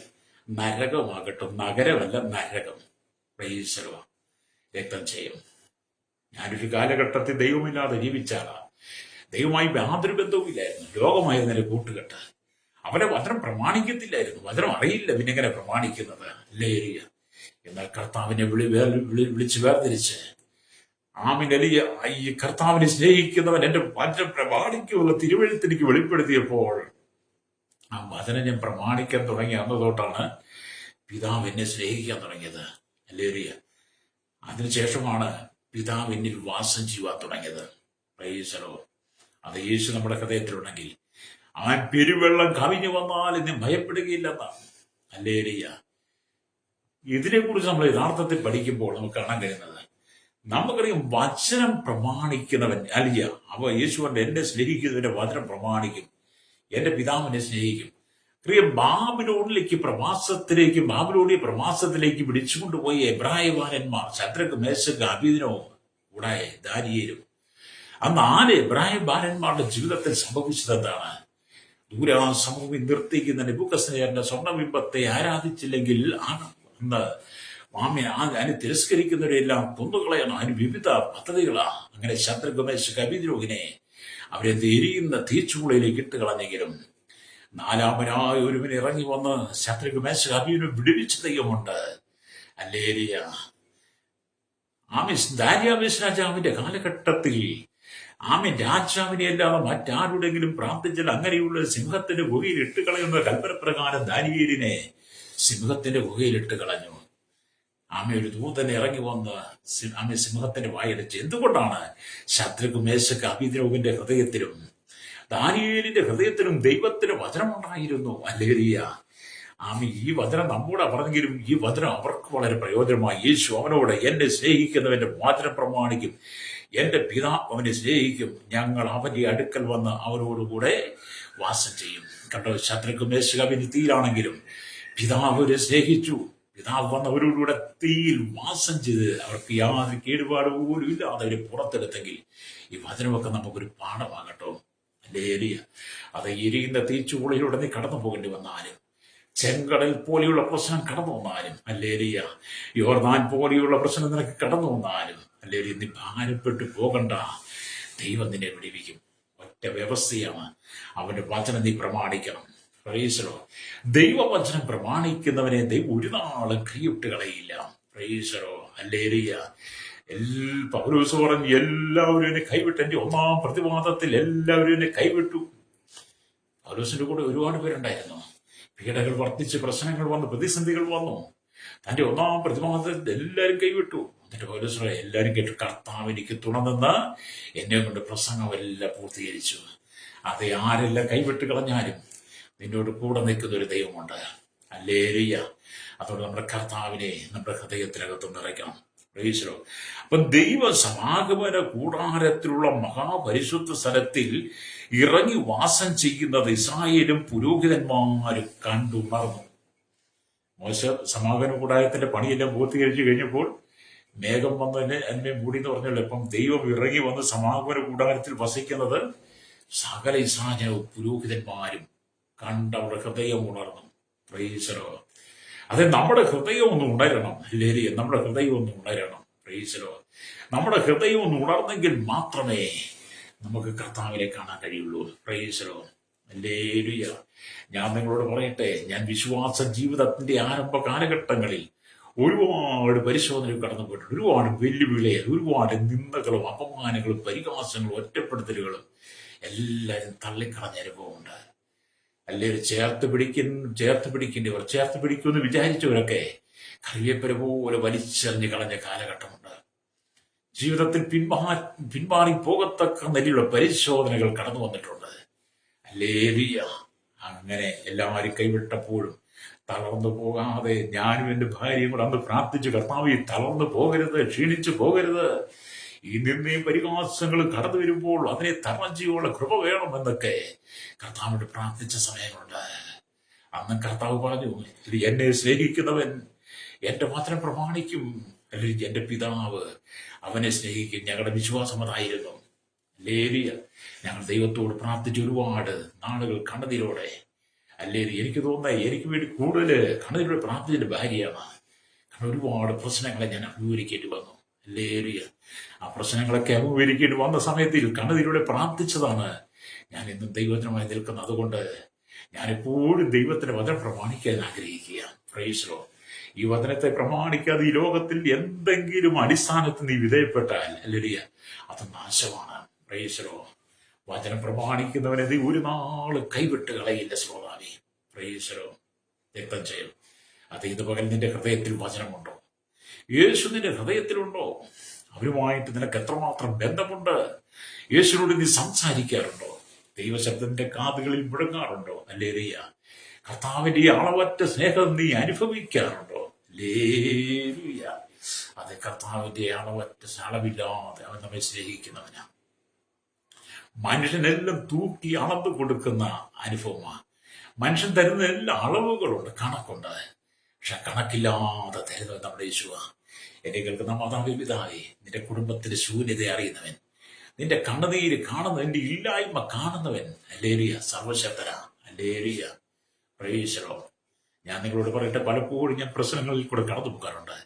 നരകമാകട്ടെ, നഗരമല്ല നരകം. Price the Lord. രക്തം ചെയ്യും. ഞാനൊരു കാലഘട്ടത്തിൽ ദൈവമില്ലാതെ ജീവിച്ചാളാ. ദൈവമായി യാതൊരു ബന്ധവുമില്ലായിരുന്നു. ലോകമായിരുന്നു എന്റെ കൂട്ടുകെട്ട്. അവരെ വചനം പ്രമാണിക്കത്തില്ലായിരുന്നു. വചനം അറിയില്ല പിന്നെ എങ്ങനെ പ്രമാണിക്കുന്നത്. ഹല്ലേലൂയ. എന്നാൽ കർത്താവിനെ വിളിച്ച് വേർതിരിച്ച് ആമിനലിയ ഈ കർത്താവിനെ സ്നേഹിക്കുന്നവൻ എന്റെ വചനം പ്രമാണിക്കുമെന്ന് തിരുവെഴുത്തിനിക്ക് വെളിപ്പെടുത്തിയപ്പോൾ ആ വചനം ഞാൻ പ്രമാണിക്കാൻ തുടങ്ങി. അന്ന് തൊട്ടാണ് പിതാവ് എന്നെ സ്നേഹിക്കാൻ തുടങ്ങിയത്. ഹല്ലേലൂയ. അതിനുശേഷമാണ് പിതാവ് എന്നിൽ വാസം ചെയ്യുവാൻ തുടങ്ങിയത്. Price the Lord. അത് യേശു നമ്മുടെ ഹൃദയത്തിലുണ്ടെങ്കിൽ ആ പെരുവെള്ളം കവിഞ്ഞു വന്നാൽ ഇന്ന് ഭയപ്പെടുകയില്ലെന്നാണ്. ഹല്ലേലൂയ. ഇതിനെക്കുറിച്ച് നമ്മൾ യഥാർത്ഥത്തിൽ പഠിക്കുമ്പോൾ നമുക്ക് കാണാൻ കഴിയുന്നത്, നമുക്കറിയാം വചനം പ്രമാണിക്കുന്നവൻ അലിയ യേശു കൊണ്ട് എന്നെ സ്നേഹിക്കുന്നതിന്റെ വചനം പ്രമാണിക്കും, എന്റെ പിതാവിനെ സ്നേഹിക്കും. പ്രിയ ബാബിലോണിയ പ്രവാസത്തിലേക്ക് പിടിച്ചുകൊണ്ടുപോയി എബ്രായബാലന്മാർ ശദ്രക്ക്, മേശക്ക്, അബേദ്നെഗോവും കൂടെ ദാനിയേലും, ആ 4 എബ്രായ ബാലന്മാരുടെ ജീവിതത്തിൽ സംഭവിച്ചത് എന്താണ്? ദൂരെ ആ സമൂഹം നിർത്തിക്കുന്ന നെബൂഖദ്നേസറിന്റെ സ്വർണ്ണബിംബത്തെ ആരാധിച്ചില്ലെങ്കിൽ അന്ന് അതിനെ തിരസ്കരിക്കുന്നവരെല്ലാം കൊന്നുകളയണം. അതിന് വിവിധ പദ്ധതികളാ. അങ്ങനെ ശദ്രക്ക്, മേശക്ക്, അബേദ്നെഗോവിനെ അവരെ എരിയുന്ന തീച്ചുളയിലേക്ക് ഇട്ട് കളഞ്ഞെങ്കിലും 4-മനായ ഒരുവൻ ഇറങ്ങി വന്ന് ശദ്രക്ക്, മേശക്ക്, അബേദ്നെഗോവിനെ വിടുവിച്ച ദൈവമുണ്ട്. ഹല്ലേലൂയ. ദാര്യാവേശ് രാജാവിന്റെ കാലഘട്ടത്തിൽ രാജാവിനെ അല്ലാതെ മറ്റാരുടെങ്കിലും പ്രാർത്ഥിച്ചാൽ അങ്ങനെയുള്ള സിംഹത്തിന്റെ ഗുഹയിൽ ഇട്ട് കളയുന്ന കൽപ്പനപ്രകാരം ദാനിയേലിനെ സിംഹത്തിന്റെ ഗുഹയിൽ ഇട്ട് കളഞ്ഞു. ഒരു ദൂതൻ ഇറങ്ങി വന്ന് സിംഹത്തിന്റെ വായടച്ച്. എന്തുകൊണ്ടാണ്? ശദ്രക്ക്, മേശക്ക്, അബേദ്നെഗോവിന്റെ ഹൃദയത്തിലും ദാനിയേലിന്റെ ഹൃദയത്തിലും ദൈവത്തിന് വചനമുണ്ടായിരുന്നു. ഹല്ലേലൂയ. ഈ വചനം നമ്മോട് പറഞ്ഞെങ്കിലും ഈ വചനം അവർക്ക് വളരെ പ്രയോജനമായി. യേശു അവനോട്, എന്നെ സ്നേഹിക്കുന്നവന്റെ വചനം പ്രമാണിക്കും, എന്റെ പിതാവ് അവനെ സ്നേഹിക്കും, ഞങ്ങൾ അവന്റെ അടുക്കൽ വന്ന് അവരോടുകൂടെ വാസം ചെയ്യും. കണ്ടോ, ശദ്രക്ക്, മേശക്ക്, അബേദ്നെഗോ തീയിലാണെങ്കിലും പിതാവ് അവരെ സ്നേഹിച്ചു. പിതാവ് വന്ന് അവരോടുകൂടെ തീയിൽ വാസം ചെയ്ത് അവർക്ക് യാതൊരു കേടുപാട് പോലും ഇല്ലാതെ അവരെ പുറത്തെടുത്തെങ്കിൽ ഈ വചനമൊക്കെ നമുക്കൊരു പാഠമാകട്ടോ. ഹല്ലേലൂയ. അത് എരിയുന്ന തീച്ചുകൂളിലൂടെ നീ കടന്നു പോകേണ്ടി വന്നാലും, ചെങ്കടൽ പോലെയുള്ള പ്രശ്നം കടന്നു വന്നാലും, ഹല്ലേലൂയ, യോർദാൻ പോലെയുള്ള പ്രശ്നം നിനക്ക് കടന്നു വന്നാലും, ഹല്ലേലൂയ, നീ ഭാരപ്പെട്ടു പോകണ്ട. ദൈവം നിന്നെ വിടിവിക്കും. ഒറ്റ വ്യവസ്ഥയാണ്, അവന്റെ വചനം നീ പ്രമാണിക്കണം. Price the Lord. ദൈവവചനം പ്രമാണിക്കുന്നവനെ ദൈവം ഒരു നാളും കൈവിട്ട് കളയില്ല. Praise the Lord. Hallelujah. Paulose പറഞ്ഞു, എല്ലാവരും എന്നെ കൈവിട്ടു. എന്റെ 1-ാം പ്രതിവാദത്തിൽ എല്ലാവരും എന്നെ കൈവിട്ടു. പൗലോസിന്റെ കൂടെ ഒരുപാട് പേരുണ്ടായിരുന്നു. പീഡകൾ വർദ്ധിച്ച്, പ്രശ്നങ്ങൾ വന്നു, പ്രതിസന്ധികൾ വന്നു. തന്റെ 1-ാം പ്രതിവാദത്തിൽ എല്ലാവരും കൈവിട്ടു. എന്നിട്ട് പൗലോസ് എല്ലാവരും കേട്ടു, കർത്താവ് എനിക്ക് തുണന്ന് എന്നെ കൊണ്ട് പ്രസംഗമെല്ലാം പൂർത്തീകരിച്ചു. അത് ആരെല്ലാം കൈവിട്ട് കളഞ്ഞാലും നിന്നോട് കൂടെ നിൽക്കുന്ന ഒരു ദൈവമുണ്ട്. ഹല്ലേലൂയ. അതോടെ നമ്മുടെ കർത്താവിനെ നമ്മുടെ ഹൃദയത്തിനകത്ത് നിറയ്ക്കണം. പ്രൈസലോ. അപ്പൊ ദൈവ സമാഗമന കൂടാരത്തിലുള്ള മഹാപരിശുദ്ധ സ്ഥലത്തിൽ ഇറങ്ങി വാസം ചെയ്യുന്നത് ഇസ്രായേലും പുരോഹിതന്മാരും കണ്ടുണർന്നു. മോശ സമാഗമന കൂടാരത്തിന്റെ പണിയെല്ലാം പൂർത്തീകരിച്ചു കഴിഞ്ഞപ്പോൾ മേഘം വന്നതിന് എന്നെ മൂടി എന്ന് പറഞ്ഞല്ലോ. ഇപ്പം ദൈവം ഇറങ്ങി വന്ന് സമാഗമന കൂടാരത്തിൽ വസിക്കുന്നത് സകല ഇസ്രായേലും പുരോഹിതന്മാരും കണ്ട് അവരുടെ ഹൃദയം ഉണർന്നു. പ്രൈസലോ. അത് നമ്മുടെ ഹൃദയം ഒന്ന് ഉണരണം. ലേലിയ, നമ്മുടെ ഹൃദയം ഒന്ന് ഉണരണം. പ്രൈസലോ. നമ്മുടെ ഹൃദയം ഒന്ന് ഉണർന്നെങ്കിൽ മാത്രമേ നമുക്ക് കർത്താവിനെ കാണാൻ കഴിയുള്ളൂ. പ്രൈസലോ. ലേലിയ. ഞാൻ നിങ്ങളോട് പറയട്ടെ, ഞാൻ വിശ്വാസ ജീവിതത്തിന്റെ ആരംഭ കാലഘട്ടങ്ങളിൽ ഒരുപാട് പരിശോധനകൾ കടന്നു പോയിട്ടുണ്ട്. ഒരുപാട് വെല്ലുവിളികൾ, ഒരുപാട് നിന്ദകളും അപമാനങ്ങളും പരിഹാസങ്ങളും ഒറ്റപ്പെടുത്തലുകളും എല്ലാവരും തള്ളിക്കളഞ്ഞ അനുഭവമുണ്ട്. അല്ലെങ്കിൽ ചേർത്ത് പിടിക്കേണ്ടവർ ചേർത്ത് പിടിക്കുമെന്ന് വിചാരിച്ചവരൊക്കെ കറിവേപ്പര പോലെ വലിച്ചെറിഞ്ഞ് കളഞ്ഞ കാലഘട്ടമുണ്ട്. ജീവിതത്തിൽ പിന്മാറി പോകത്തക്ക നിലയിലുള്ള പരിശോധനകൾ കടന്നു വന്നിട്ടുണ്ട്. അല്ലേലിയ. അങ്ങനെ എല്ലാവരും കൈവിട്ടപ്പോഴും തളർന്നു പോകാതെ ഞാനും എന്റെ ഭാര്യയും കൂടെ അന്ന് പ്രാർത്ഥിച്ചു, കർത്താവേ തളർന്നു പോകരുത്, ക്ഷീണിച്ചു പോകരുത്, ഈ നിന്നയും പരിഹാസങ്ങളും കടന്നു വരുമ്പോൾ അതിനെ തരണം ചെയ്യാനുള്ള കൃപ വേണമെന്നൊക്കെ കർത്താവിനോട് പ്രാർത്ഥിച്ച സമയങ്ങളുണ്ട്. അന്ന് കർത്താവ് പറഞ്ഞു, ഇത് എന്നെ സ്നേഹിക്കുന്നവൻ എന്റെ വചനം പ്രമാണിക്കും, അല്ലെങ്കിൽ എന്റെ പിതാവ് അവനെ സ്നേഹിക്കും. ഞങ്ങളുടെ വിശ്വാസം അതായിരുന്നു. ലേലിയ. ഞങ്ങൾ ദൈവത്തോട് പ്രാർത്ഥിച്ച ഒരുപാട് നാളുകൾ കണ്ണുനീരോടെ. അല്ലേലി. എനിക്ക് തോന്നുന്നത് എനിക്ക് വേണ്ടി കൂടുതൽ കണ്ണുനീരോടെ പ്രാർത്ഥിച്ചതിന്റെ ഭാര്യയാണ്. കാരണം ഒരുപാട് പ്രശ്നങ്ങളെ ഞാൻ അഭിമുഖീകരിക്കേണ്ടി വന്നു. ലേലിയ. ആ പ്രശ്നങ്ങളൊക്കെ അഭിമുഖീകരിക്കേണ്ടി വന്ന സമയത്തിൽ കണ്ണുനീരോടെ പ്രാർത്ഥിച്ചതാണ് ഞാൻ ഇന്നും ദൈവത്തിനുമായി നിൽക്കുന്നത്. അതുകൊണ്ട് ഞാൻ എപ്പോഴും ദൈവത്തിന്റെ വചനം പ്രമാണിക്കാൻ ആഗ്രഹിക്കുക. പ്രൈസലോ. ഈ വചനത്തെ പ്രമാണിക്കാതെ ഈ ലോകത്തിൽ എന്തെങ്കിലും അടിസ്ഥാനത്തിൽ നീ വിധേയപ്പെട്ടാൽ അല്ലേലിയ, അത് നാശമാണ്. പ്രൈസലോ. വചനം പ്രമാണിക്കുന്നവനെ നീ ഒരു നാള് കൈവിട്ട് കളയില്ല ശ്രോതാവേ. പ്രൈസലോ. രക്തം ചെയ്യും. അത് ഇത് പകൽ നിന്റെ ഹൃദയത്തിൽ വചനമുണ്ടോ? യേശു നിന്റെ ഹൃദയത്തിലുണ്ടോ? അവരുമായിട്ട് നിനക്ക് എത്രമാത്രം ബന്ധമുണ്ട്? യേശുവിനോട് നീ സംസാരിക്കാറുണ്ടോ? ദൈവശബ്ദത്തിന്റെ കാതുകളിൽ മുഴങ്ങാറുണ്ടോ? അല്ലേലിയ. കർത്താവിന്റെ ഈ അളവറ്റ സ്നേഹം നീ അനുഭവിക്കാറുണ്ടോ? ലേലിയ. അത് കർത്താവിന്റെ അളവറ്റ അളവില്ലാതെ അവൻ നമ്മെ സ്നേഹിക്കുന്നവനാ. മനുഷ്യനെല്ലാം തൂക്കി അളന്നു കൊടുക്കുന്ന അനുഭവമാണ്. മനുഷ്യൻ തരുന്ന എല്ലാ അളവുകളുണ്ട്, കണക്കുണ്ട്. പക്ഷെ കണക്കില്ലാതെ തരുന്നത് നമ്മുടെ യേശുവ. എന്നെ കേൾക്കുന്ന മാതാവേ, പിതാവേ, നിന്റെ കുടുംബത്തിന്റെ ശൂന്യത അറിയുന്നവൻ, നിന്റെ കണ്ണുനീര് കാണുന്ന, നിന്റെ ഇല്ലായ്മ കാണുന്നവൻ. അല്ലേലിയ. സർവശക്തന. അല്ലേലിയ. പ്രൈസലോ. ഞാൻ നിങ്ങളോട് പറയട്ടെ, പലപ്പോഴും ഞാൻ പ്രശ്നങ്ങളിൽ കൂടെ കടന്നു പോകാറുണ്ട്,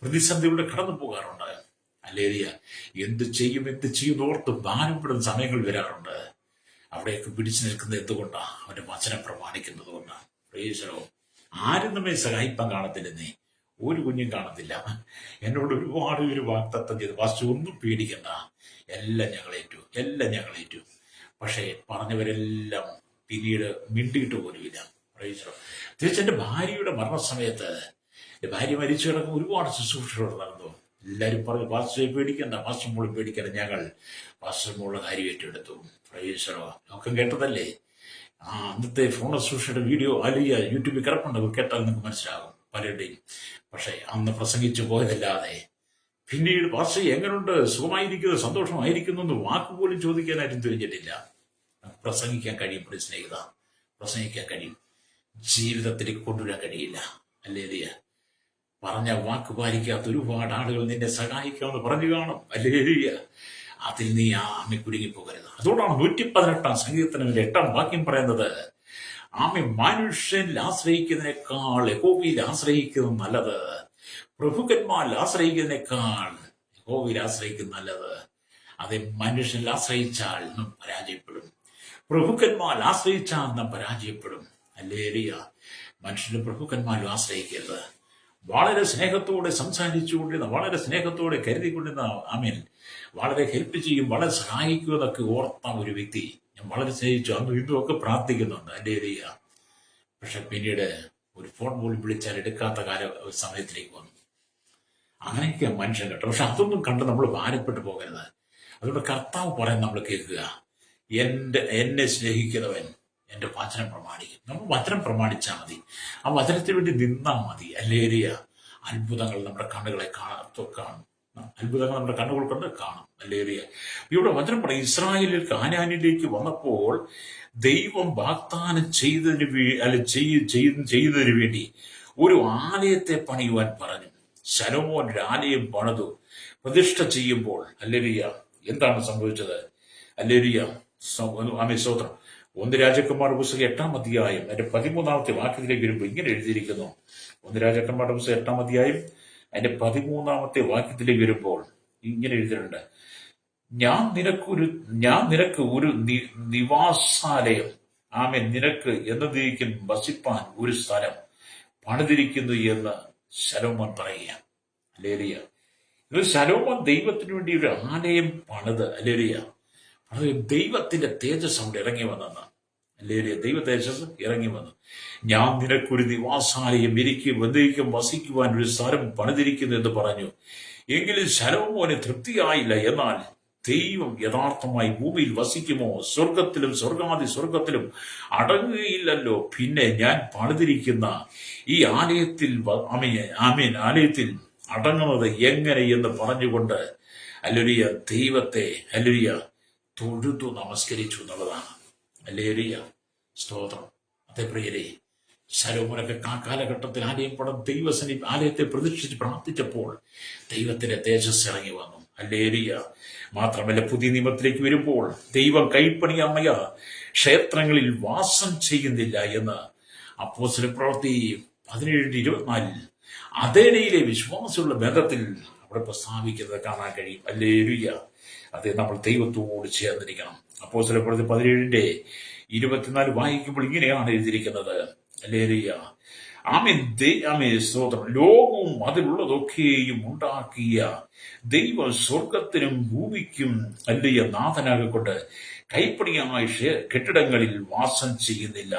പ്രതിസന്ധിയിലൂടെ കടന്നു പോകാറുണ്ട്. അല്ലേലിയ. എന്ത് ചെയ്യും ഓർത്ത് ഭാരപ്പെടുന്ന സമയങ്ങൾ വരാറുണ്ട്. അവിടെയൊക്കെ പിടിച്ചു നിൽക്കുന്നത് എന്തുകൊണ്ടാ? അവന്റെ വചനം പ്രമാണിക്കുന്നത് കൊണ്ടാണ്. പ്രൈസലോ. ആരും നമ്മെ സഹായിപ്പാൻ കാണത്തില്ലെന്നേ. ഒരു കുഞ്ഞും കാണത്തില്ല. എന്നോട് ഒരുപാട് പേര് വാഗ്ദത്തം ചെയ്തു, വാസ്തു ഒന്നും പേടിക്കണ്ട, എല്ലാം ഞങ്ങളേറ്റു. പക്ഷേ പറഞ്ഞവരെല്ലാം പിന്നീട് മിണ്ടിയിട്ട് പോലുമില്ല. പ്രൈസലോ. തിരിച്ച് എന്റെ ഭാര്യയുടെ മരണസമയത്ത്, എന്റെ ഭാര്യ മരിച്ചു കിടക്കുന്ന ഒരുപാട് ശുശ്രൂഷകൾ നടന്നു. എല്ലാവരും പറഞ്ഞു, പാസ്റ്ററെ പേടിക്കണ്ട, പാസ്റ്റർ മോളും പേടിക്കണ്ട. ഞങ്ങൾ പാസ്റ്റർ മോളുടെ കാര്യം ഏറ്റെടുത്തു. പ്രൈസലോ. ഒക്കെ കേട്ടതല്ലേ? അന്നത്തെ ഫോൺ ശുശ്രൂഷയുടെ വീഡിയോ അലിയ യൂട്യൂബിൽ കിടപ്പുണ്ട്, കേട്ടാൽ നിങ്ങൾക്ക് മനസ്സിലാകും പലരുടെയും. പക്ഷെ അന്ന് പ്രസംഗിച്ചു പോയതല്ലാതെ പിന്നീട് പാസ്റ്റർ എങ്ങനെയുണ്ട്, സുഖമായിരിക്കുന്നു, സന്തോഷമായിരിക്കുന്നു എന്ന് വാക്കുപോലും ചോദിക്കാനായിട്ടും തിരിഞ്ഞിട്ടില്ല. പ്രസംഗിക്കാൻ കഴിയും സ്നേഹിത, പ്രസംഗിക്കാൻ കഴിയും. ജീവിതത്തിലേക്ക് കൊണ്ടുവരാൻ കഴിയില്ല. അല്ലേലിയ. പറഞ്ഞ വാക്ക് പാലിക്കാത്ത ഒരുപാട് ആളുകൾ നിന്നെ സഹായിക്കാമെന്ന് പറഞ്ഞു കാണും. അല്ലേലിയ. അതിൽ നീ ആമി കുടുങ്ങിപ്പോകരുത്. അതുകൊണ്ടാണ് 118 സങ്കീർത്തനത്തിന്റെ 8 വാക്യം പറയുന്നത്, ആമി മനുഷ്യനിൽ ആശ്രയിക്കുന്നതിനേക്കാൾ യഹോവയിൽ ആശ്രയിക്കുന്നത് നല്ലത്, പ്രഭുക്കന്മാരിൽ ആശ്രയിക്കുന്നതിനേക്കാൾ യഹോവയിൽ ആശ്രയിക്കുന്നത് നല്ലത്. അത് മനുഷ്യനിൽ ആശ്രയിച്ചാൽ നാം പരാജയപ്പെടും, പ്രഭുക്കന്മാരിൽ ആശ്രയിച്ചാൽ നാം പരാജയപ്പെടും. അല്ലേലിയ. മനുഷ്യന്റെ പ്രഭുക്കന്മാരിൽ ആശ്രയിക്കരുത്. വളരെ സ്നേഹത്തോടെ സംസാരിച്ചുകൊണ്ടിരുന്ന, വളരെ സ്നേഹത്തോടെ കരുതിക്കൊണ്ടിരുന്ന, ആമീൻ, വളരെ ഹെൽപ്പ് ചെയ്യും, വളരെ സഹായിക്കും എന്നൊക്കെ ഓർത്ത ഒരു വ്യക്തി ഞാൻ വളരെ സ്നേഹിച്ചു. അന്നും ഇന്നും ഒക്കെ പ്രാർത്ഥിക്കുന്നുണ്ട്. അല്ലേലിയ. പക്ഷെ പിന്നീട് ഒരു ഫോൺ പോലും വിളിച്ചാൽ എടുക്കാത്ത സമയത്തിലേക്ക് വന്നു. അങ്ങനെയൊക്കെ മനുഷ്യൻ കേട്ടോ. പക്ഷെ അതൊന്നും കണ്ട് നമ്മൾ ഭാരപ്പെട്ടു പോകരുത്. അതുകൊണ്ട് കർത്താവ് പറയാൻ നമ്മൾ കേൾക്കുക, എന്നെ സ്നേഹിക്കുന്നവൻ എന്റെ വചനം പ്രമാണിക്കും. നമ്മൾ വചനം പ്രമാണിച്ചാൽ മതി, ആ വചനത്തിന് വേണ്ടി നിന്നാൽ മതി. അല്ലേലിയ. അത്ഭുതങ്ങൾ നമ്മുടെ കണ്ണുകളെ കാണും. അത്ഭുതങ്ങൾ നമ്മുടെ കണ്ണുകൾ കൊണ്ട് കാണാം. ഹല്ലേലൂയ. ഇവിടെ വചനം പറയും, ഇസ്രായേലിൽ കാനാനിലേക്ക് വന്നപ്പോൾ ദൈവം വാഗ്ദാനം ചെയ്തതിനു വേണ്ടി ഒരു ആലയത്തെ പണിയുവാൻ പറഞ്ഞു. ശലോമോൻ ഒരു ആലയം പണിതു പ്രതിഷ്ഠ ചെയ്യുമ്പോൾ ഹല്ലേലൂയ എന്താണ് സംഭവിച്ചത്? ഹല്ലേലൂയ. ആമേൻ, സ്തോത്രം. 1 രാജാക്കന്മാരുടെ പുസ്തകം 8-ാം അധ്യായം അതിന്റെ 13-ാമത്തെ വാക്യത്തിലേക്ക് വരുമ്പോൾ ഇങ്ങനെ എഴുതിയിരിക്കുന്നു. 1 രാജാക്കന്മാരുടെ പുസ്തകം 8-ാം അധ്യായം അതിന്റെ 13-ാമത്തെ വാക്യത്തിലേക്ക് വരുമ്പോൾ ഇങ്ങനെ എഴുതിയിട്ടുണ്ട്, ഞാൻ നിനക്ക് ഒരു നിവാസാലയം, ആമേൻ, നിനക്ക് എന്നേക്കും വസിപ്പാൻ ഒരു സ്ഥലം പണിതിരിക്കുന്നു എന്ന് ശലോമോൻ പറയുക. ഹല്ലേലൂയ. ഇത് ശലോമോൻ ദൈവത്തിന് വേണ്ടി ഒരു ആലയം പണിത്, ഹല്ലേലൂയ, അത് ദൈവത്തിന്റെ തേജസ് അവിടെ ഇറങ്ങി വന്നെന്ന്. ഹല്ലേലൂയ. ദൈവ തേജസ് ഇറങ്ങി വന്നു. ഞാൻ നിനക്കൊരു നിവാസാലയം എന്നേക്കും വസിക്കുവാൻ ഒരു സ്ഥലം പണിതിരിക്കുന്നു എന്ന് പറഞ്ഞു. എങ്കിലും ശലോമോന് തൃപ്തിയായില്ല. എന്നാൽ ദൈവം യഥാർത്ഥമായി ഭൂമിയിൽ വസിക്കുമോ? സ്വർഗത്തിലും സ്വർഗത്തിലും അടങ്ങുകയില്ലല്ലോ. പിന്നെ ഞാൻ പണിതിരിക്കുന്ന ഈ ആലയത്തിൽ ആലയത്തിൽ അടങ്ങുന്നത് എങ്ങനെ എന്ന് പറഞ്ഞുകൊണ്ട് ഹല്ലേലൂയ ദൈവത്തെ ഹല്ലേലൂയ തൊഴുതു നമസ്കരിച്ചു എന്നുള്ളതാണ്. ഹല്ലേലൂയ, സ്തോത്രം. അതേ പ്രിയരെ, ശലോമോനൊക്കെ ആ കാലഘട്ടത്തിൽ ആലയം പണം ആലയത്തെ പ്രതീക്ഷിച്ച് പ്രാർത്ഥിച്ചപ്പോൾ ദൈവത്തിന്റെ തേജസ് ഇറങ്ങി വന്നു. ഹല്ലേലൂയ. മാത്രമല്ല, പുതിയ നിയമത്തിലേക്ക് വരുമ്പോൾ ദൈവം കൈപ്പണിയായ ക്ഷേത്രങ്ങളിൽ വാസം ചെയ്യുന്നില്ല എന്ന് അപ്പോസ്തലപ്രവൃത്തി 17:24 അഥേനയിലെ വിശ്വാസികളുടെ ബന്ധത്തിൽ അവിടെ പ്രസ്താവിക്കുന്നത് കാണാൻ കഴിയും. ഹല്ലേലൂയ. അത് നമ്മൾ ദൈവത്തോട് ചേർന്നിരിക്കണം. അപ്പോസ്തലപ്രവൃത്തി 17:24 വായിക്കുമ്പോൾ ഇങ്ങനെയാണ് എഴുതിയിരിക്കുന്നത്. ഹല്ലേലൂയ. ആമേൻ, സ്തോത്രം. ലോകവും അതിലുള്ളതൊക്കെയും ഉണ്ടാക്കിയ ദൈവം സ്വർഗത്തിനും ഭൂമിക്കും ഹല്ലേലൂയ നാഥനാകൊണ്ട് കൈപ്പണിയായ കെട്ടിടങ്ങളിൽ വാസം ചെയ്യുന്നില്ല.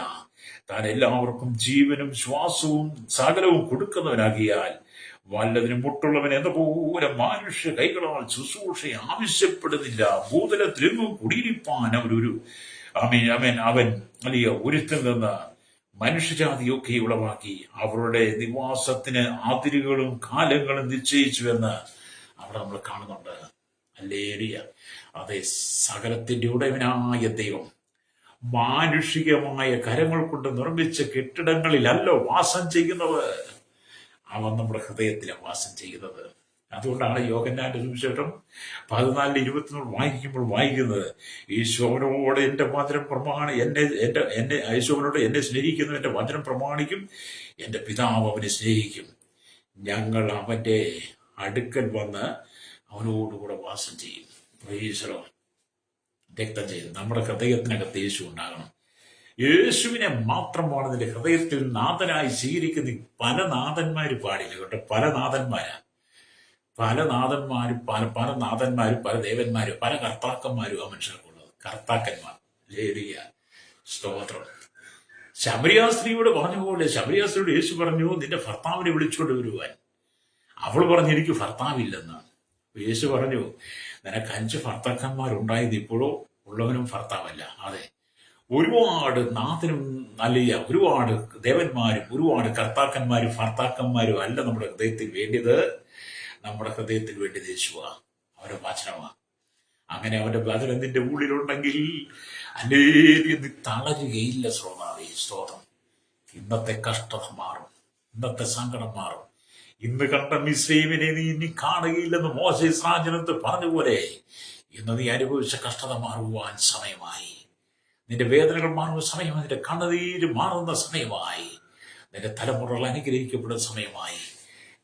താൻ എല്ലാവർക്കും ജീവനും ശ്വാസവും സകലവും കൊടുക്കുന്നവനാകിയാൽ വല്ലതിനും മുട്ടുള്ളവൻ എന്ന പോലെ മനുഷ്യ കൈകളാൽ ശുശ്രൂഷ ആവശ്യപ്പെടുന്നില്ല. ഭൂതലത്തിലെങ്ങും കുടിയിരിപ്പാൻ അവൻ വലിയ ഒരുത്തിൽ നിന്ന് മനുഷ്യജാതിയൊക്കെ ഉളവാക്കി അവരുടെ നിവാസത്തിന് അതിരുകളും കാലങ്ങളും നിശ്ചയിച്ചുവെന്ന് അവിടെ നമ്മൾ കാണുന്നുണ്ട്. ഹല്ലേലൂയ. അതെ, സകലത്തിന്റെ ഉടയവനായ ദൈവം മാനുഷികമായ കരങ്ങൾ കൊണ്ട് നിർമ്മിച്ച കെട്ടിടങ്ങളിലല്ല വാസം ചെയ്യുന്നത്. അവൻ നമ്മുടെ ഹൃദയത്തിലാണ് വാസം ചെയ്യുന്നത്. അതുകൊണ്ടാണ് യോഹന്നാന്റെ സുവിശേഷം 14:24 വായിക്കുമ്പോൾ വായിക്കുന്നത്, ഈശോവനോട് എന്റെ വചനം ഈശോവനോട് എന്നെ സ്നേഹിക്കുന്നു, എന്റെ വചനം പ്രമാണിക്കും, എന്റെ പിതാവ് അവനെ സ്നേഹിക്കും. ഞങ്ങൾ അവന്റെ അടുക്കൽ വന്ന് അവനോടുകൂടെ വാസം ചെയ്യും. ഈശോ രക്തം ചെയ്ത് നമ്മുടെ ഹൃദയത്തിനകത്ത് യേശു ഉണ്ടാകണം. യേശുവിനെ മാത്രമാണ് നിന്റെ ഹൃദയത്തിൽ നാഥനായി സ്വീകരിക്കുന്ന. പല നാഥന്മാര് പാടില്ല കേട്ടോ. പല നാഥന്മാരും പല ദേവന്മാരും പല കർത്താക്കന്മാരും ആ മനുഷ്യർക്കുള്ളത്. കർത്താക്കന്മാർ. ഹല്ലേലൂയ, സ്തോത്രം. ശമരിയാസ്ത്രീയോട് പറഞ്ഞ പോലെ ശമരിയാസ്ത്രീയോട് യേശു പറഞ്ഞു, നിന്റെ ഭർത്താവിനെ വിളിച്ചുകൊണ്ട് വരുവാൻ. അവൾ പറഞ്ഞു, എനിക്ക് ഭർത്താവില്ലെന്നാണ്. യേശു പറഞ്ഞു, നിനക്ക് 5 ഭർത്താക്കന്മാരുണ്ടായത് ഇപ്പോഴോ ഉള്ളവനും ഭർത്താവല്ല. അതെ, ഒരുപാട് നാഥനും അല്ലയ്യ, ഒരുപാട് ദേവന്മാരും ഒരുപാട് കർത്താക്കന്മാരും ഭർത്താക്കന്മാരും അല്ല നമ്മുടെ ഹൃദയത്തിൽ വേണ്ടിയത്. നമ്മുടെ ഹൃദയത്തിൽ വേണ്ടിയത് യേശുവാ, അവരുടെ വചനമാ. അങ്ങനെ അവന്റെ വചനം നിന്റെ ഉള്ളിലുണ്ടെങ്കിൽ അല്ലേലും നീ തളരുകയില്ല. ശ്രോതാവേ, സ്തോത്രം. ഇന്നത്തെ കഷ്ടത മാറും, ഇന്നത്തെ സങ്കടം മാറും. ഇന്ന് കണ്ട മിസ്രയീമിനെ നീ ഇനി കാണുകയില്ലെന്ന് മോശെ ഇസ്രായേലിനടുത്ത് പറഞ്ഞതുപോലെ ഇന്ന് നീ അനുഭവിച്ച കഷ്ടത മാറുവാൻ സമയമായി. നിന്റെ വേദനകൾ മാറുന്ന സമയമായി. നിന്റെ കണ്ണുനീര് മാറുന്ന സമയമായി. നിന്റെ തലമുറകൾ അനുഗ്രഹിക്കപ്പെടുന്ന സമയമായി.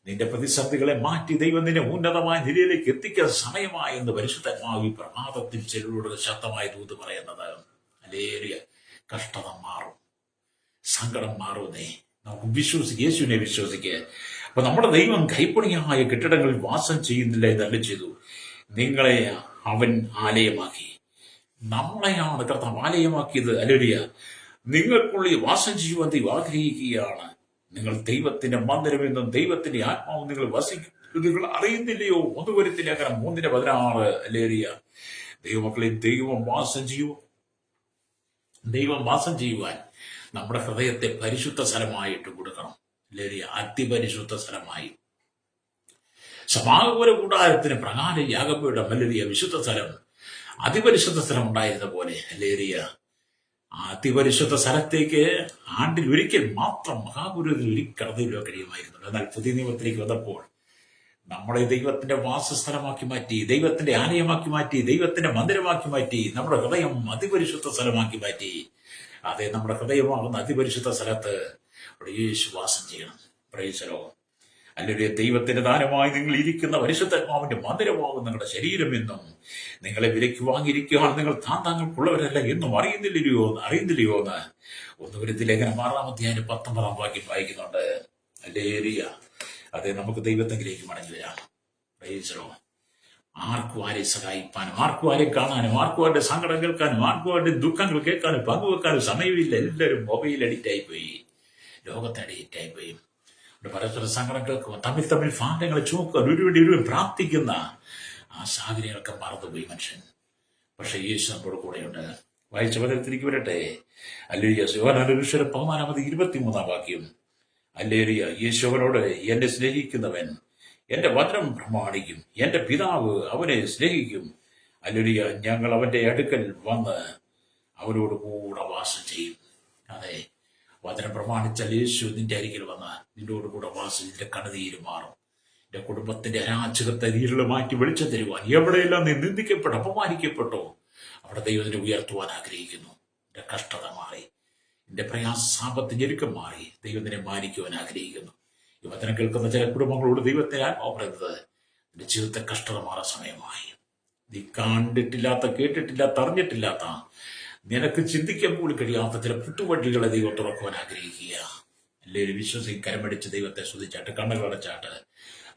നിന്റെ പ്രതിസന്ധികളെ മാറ്റി ദൈവം നിന്നെ ഉന്നതമായ നിലയിലേക്ക് എത്തിക്കുന്ന സമയമായി എന്ന് പരിശുദ്ധാത്മാവ് പ്രഭാതത്തിൽ ചെല്ലുകളുടെ ശക്തമായി ദൂത് പറയുന്നത്. ഹല്ലേലൂയ. കഷ്ടത മാറും, സങ്കടം മാറുന്നേ. നമുക്ക് വിശ്വസിക്കുക, യേശുവിനെ വിശ്വസിക്കുക. അപ്പൊ നമ്മുടെ ദൈവം കൈപ്പണിയായ കെട്ടിടങ്ങളിൽ വാസം ചെയ്യുന്നില്ല എന്നല്ല ചെയ്തു. നിങ്ങളെ അവൻ ആലയമാക്കി. നമ്മളെയാണ് കർത്താവ് ആലയമാക്കിയത്. ഹല്ലേലൂയ. നിങ്ങൾക്കുള്ളിൽ വാസം ചെയ്യുവാൻ ദൈവം ആഗ്രഹിക്കുകയാണ്. നിങ്ങൾ ദൈവത്തിന്റെ മന്ദിരമെന്നും ദൈവത്തിന്റെ ആത്മാവ് നിങ്ങൾ നിങ്ങൾ അറിയുന്നില്ലയോ? 1 കൊരിന്ത്യർ 3:16. ഹല്ലേലൂയ. ദൈവമക്കളെ, ദൈവം വാസം ചെയ്യുവാൻ നമ്മുടെ ഹൃദയത്തെ പരിശുദ്ധ സ്ഥലമായിട്ട് കൊടുക്കണം. ഹല്ലേലൂയ. അതിപരിശുദ്ധ സ്ഥലമായി. സമാഗമന കൂടാരത്തിന് പ്രകാര യാഗപീഠം ഹല്ലേലൂയ, വിശുദ്ധ സ്ഥലം, അതിപരിശുദ്ധ സ്ഥലം ഉണ്ടായിരുന്ന പോലെ ഹല്ലേലൂയ, ആ അതിപരിശുദ്ധ സ്ഥലത്തേക്ക് ആണ്ടിൽ ഒരിക്കൽ മാത്രം മഹാപുരോഹിതൻ ഒരിക്കൽ കടന്നു വരുവാൻ കഴിയുമായിരുന്നു. എന്നാൽ പുതിയ നിയമത്തിലേക്ക് വന്നപ്പോൾ നമ്മളെ ദൈവത്തിന്റെ വാസസ്ഥലമാക്കി മാറ്റി, ദൈവത്തിന്റെ ആലയമാക്കി മാറ്റി, ദൈവത്തിന്റെ മന്ദിരമാക്കി മാറ്റി, നമ്മുടെ ഹൃദയം അതിപരിശുദ്ധ സ്ഥലമാക്കി മാറ്റി. അതെ, നമ്മുടെ ഹൃദയമാകുന്ന അതിപരിശുദ്ധ സ്ഥലത്ത് അവിടെ യേശു വാസം ചെയ്യണം. Price the Lord. അല്ലെങ്കിൽ ദൈവത്തിന്റെ ദാനമായി നിങ്ങൾ ഇരിക്കുന്ന പരിശുദ്ധാത്മാവിന്റെ മന്ദിരമാകും നിങ്ങളുടെ ശരീരം എന്നും നിങ്ങളെ വിലയ്ക്ക് വാങ്ങിയിരിക്കുകയാണ് നിങ്ങൾ താങ്കൾക്കുള്ളവരല്ല എന്നും അറിയുന്നില്ലയോ എന്ന് 1 കൊരിന്ത്യർ ലേഖനം 6-ാം 19 വാക്യം വായിക്കുന്നുണ്ട്. ഹല്ലേലൂയ. അതെ, നമുക്ക് ദൈവത്തെങ്കിലേക്ക് മടങ്ങി വരാം. Price the Lord. ആർക്കും ആരെ സഹായിപ്പാനും, ആർക്കും ആരെ കാണാനും, ആർക്കും ആരുടെ സങ്കടം കേൾക്കാനും, ആർക്കും ആരുടെ ദുഃഖങ്ങൾ കേൾക്കാനും പങ്കുവെക്കാനും സമയമില്ല. എല്ലാവരും മൊബൈൽ അഡിക്റ്റായി പോയി, ലോകത്തെ അഡിക്റ്റായി പോയി. പരസ്പര സങ്കടം കേൾക്കുക, തമ്മിൽ ഭാരങ്ങളെ ചുമക്കുക, ഒരുവൻ പ്രാർത്ഥിക്കുന്ന ആ സാഹചര്യങ്ങളൊക്കെ മറന്നുപോയി മനുഷ്യൻ. പക്ഷെ യേശു നമ്മുടെ കൂടെയുണ്ട്. വായിച്ച പദത്തിലേക്ക് വരട്ടെ. ഹല്ലേലൂയ. യോഹന്നാന്റെ സുവിശേഷം 13-23 വാക്യം. ഹല്ലേലൂയ. യേശുവനോട്, എന്നെ സ്നേഹിക്കുന്നവൻ എന്റെ വചനം പ്രമാണിക്കും, എന്റെ പിതാവ് അവനെ സ്നേഹിക്കും. ഹല്ലേലൂയ. ഞങ്ങൾ അവന്റെ അടുക്കൽ വന്ന് അവനോട് കൂടെ വാസം ചെയ്യും. അതെ, വചനം പ്രമാണിച്ചാൽ യേശു നിന്റെ അരികിൽ വന്ന് നിന്നോട് കൂടെ വാസം, നിന്റെ കണ്ണുനീര് മാറും. നിന്റെ കുടുംബത്തിന്റെ അരാജകത്തെ നീരിൽ മാറ്റി വെളിച്ചം തരുവാൻ, എവിടെയെല്ലാം നീ നിന്ദിക്കപ്പെട്ടു അപമാനിക്കപ്പെട്ടോ അവിടെ ദൈവത്തിനെ ഉയർത്തുവാൻ ആഗ്രഹിക്കുന്നു. നിന്റെ കഷ്ടത മാറി, നിന്റെ പ്രയാസ സാമ്പത്തിക ഞെരുക്കം മാറി ദൈവത്തിനെ മാനിക്കുവാൻ ആഗ്രഹിക്കുന്നു. ഈ വചനം കേൾക്കുന്ന ചില കുടുംബങ്ങളോട് ദൈവത്തെ ആത്മാവ് പറയുന്നത്, നിന്റെ ജീവിതത്തെ കഷ്ടത മാറാൻ സമയമായി. നീ കണ്ടിട്ടില്ലാത്ത, കേട്ടിട്ടില്ലാത്ത, അറിഞ്ഞിട്ടില്ലാത്ത, നിനക്ക് ചിന്തിക്കാൻ പോലും കഴിയാത്ത ചില പുട്ടുവഴികളെ ദൈവം തുറക്കുവാൻ ആഗ്രഹിക്കുക. എല്ലാവരും വിശ്വസിച്ച് കരമടിച്ച് ദൈവത്തെ സ്തുതിച്ചാട്ട്, കണ്ണുകൾ അടച്ചാട്ട്.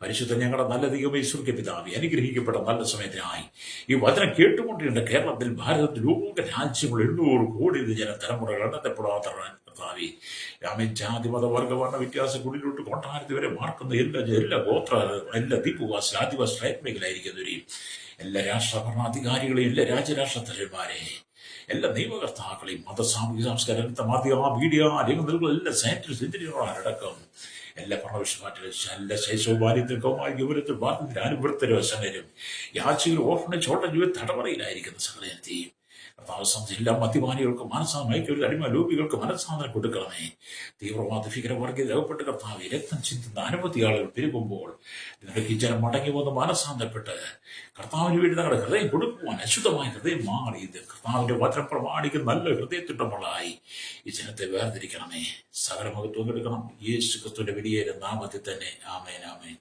പരിശുദ്ധ ഞങ്ങളുടെ നല്ല ദൈവമേ, സ്വർഗ്ഗ പിതാവേ, അനുഗ്രഹിക്കപ്പെട്ട നല്ല സമയത്തിനായി ഈ വചനം കേട്ടുകൊണ്ടിരുന്ന കേരളത്തിൽ, ഭാരതത്തിൽ, ലോക രാജ്യങ്ങൾ 800 കോടി ജനതലമുറകൾ എണ്ണത്തെപ്പെടാത്ത കർത്താവേ, ജാതി മത വർഗ വർണ്ണ വ്യത്യാസങ്ങളിലോട്ട് കൊട്ടാരത്തിൽ വരെ മാർക്കുന്ന എല്ലാ ഗോത്ര, എല്ലാ ദ്വീപുവാസി, ആദിവാസി ട്രൈബ് മേഖലയായിരിക്കുന്നവരെയും, എല്ലാ രാഷ്ട്ര ഭരണാധികാരികളെയും, എല്ലാ രാജ്യരാഷ്ട്ര തലവന്മാരെ, എല്ലാ നിയമകർത്താക്കളെയും, മത സാമൂഹിക സാംസ്കാരിക മാധ്യമ മീഡിയ രംഗങ്ങൾ, എല്ലാ സയന്റിസ്റ്റ് എഞ്ചിനീയർമാരടക്കം എല്ലാ ഭരണവിഷമാറ്റിലും, എല്ലാ ശൈശവബാല്യത്തിൽ, കൗമാര യുവനത്തിൽ, ബാല്യത്തിൽ, അനുഭവത്തിലും വശങ്ങളിലും, യാചകരും ഓർഫനേജ്, ചോട്ട ജീവിത തടവറയിലായിരിക്കുന്ന സകലജനത്തെയും കർത്താവ് എല്ലാ മദ്യപാനികൾക്കും മനസ്സാമയ്ക്കൊരു അടിമ ലോപികൾക്ക് മനസ്സാന്തരം കൊടുക്കണമേ. തീവ്രവാദ ഭീകരവർഗീയ രേഖപ്പെട്ട് കർത്താവ് രക്തം ചിന്തുന്ന അനവധി ആളുകൾ പെരുകുമ്പോൾ നിങ്ങളുടെ ഈ ജനം മടങ്ങി വന്ന് മനസ്സാന്തരപ്പെട്ട് കർത്താവിന് വേണ്ടി നിങ്ങളുടെ ഹൃദയം കൊടുക്കുവാൻ, അശുദ്ധമായ ഹൃദയം മാറി ഇത് കർത്താവിന്റെ വചനം പ്രമാണിക്കുന്ന നല്ല ഹൃദയത്തിൻ്റെകളായി ഈ ജനത്തെ വേർതിരിക്കണമേ. സകല മഹത്വം എടുക്കണം യേശു ക്രിസ്തുവിന്റെ വലിയ നാമത്തിൽ തന്നെ. ആമേൻ, ആമേൻ.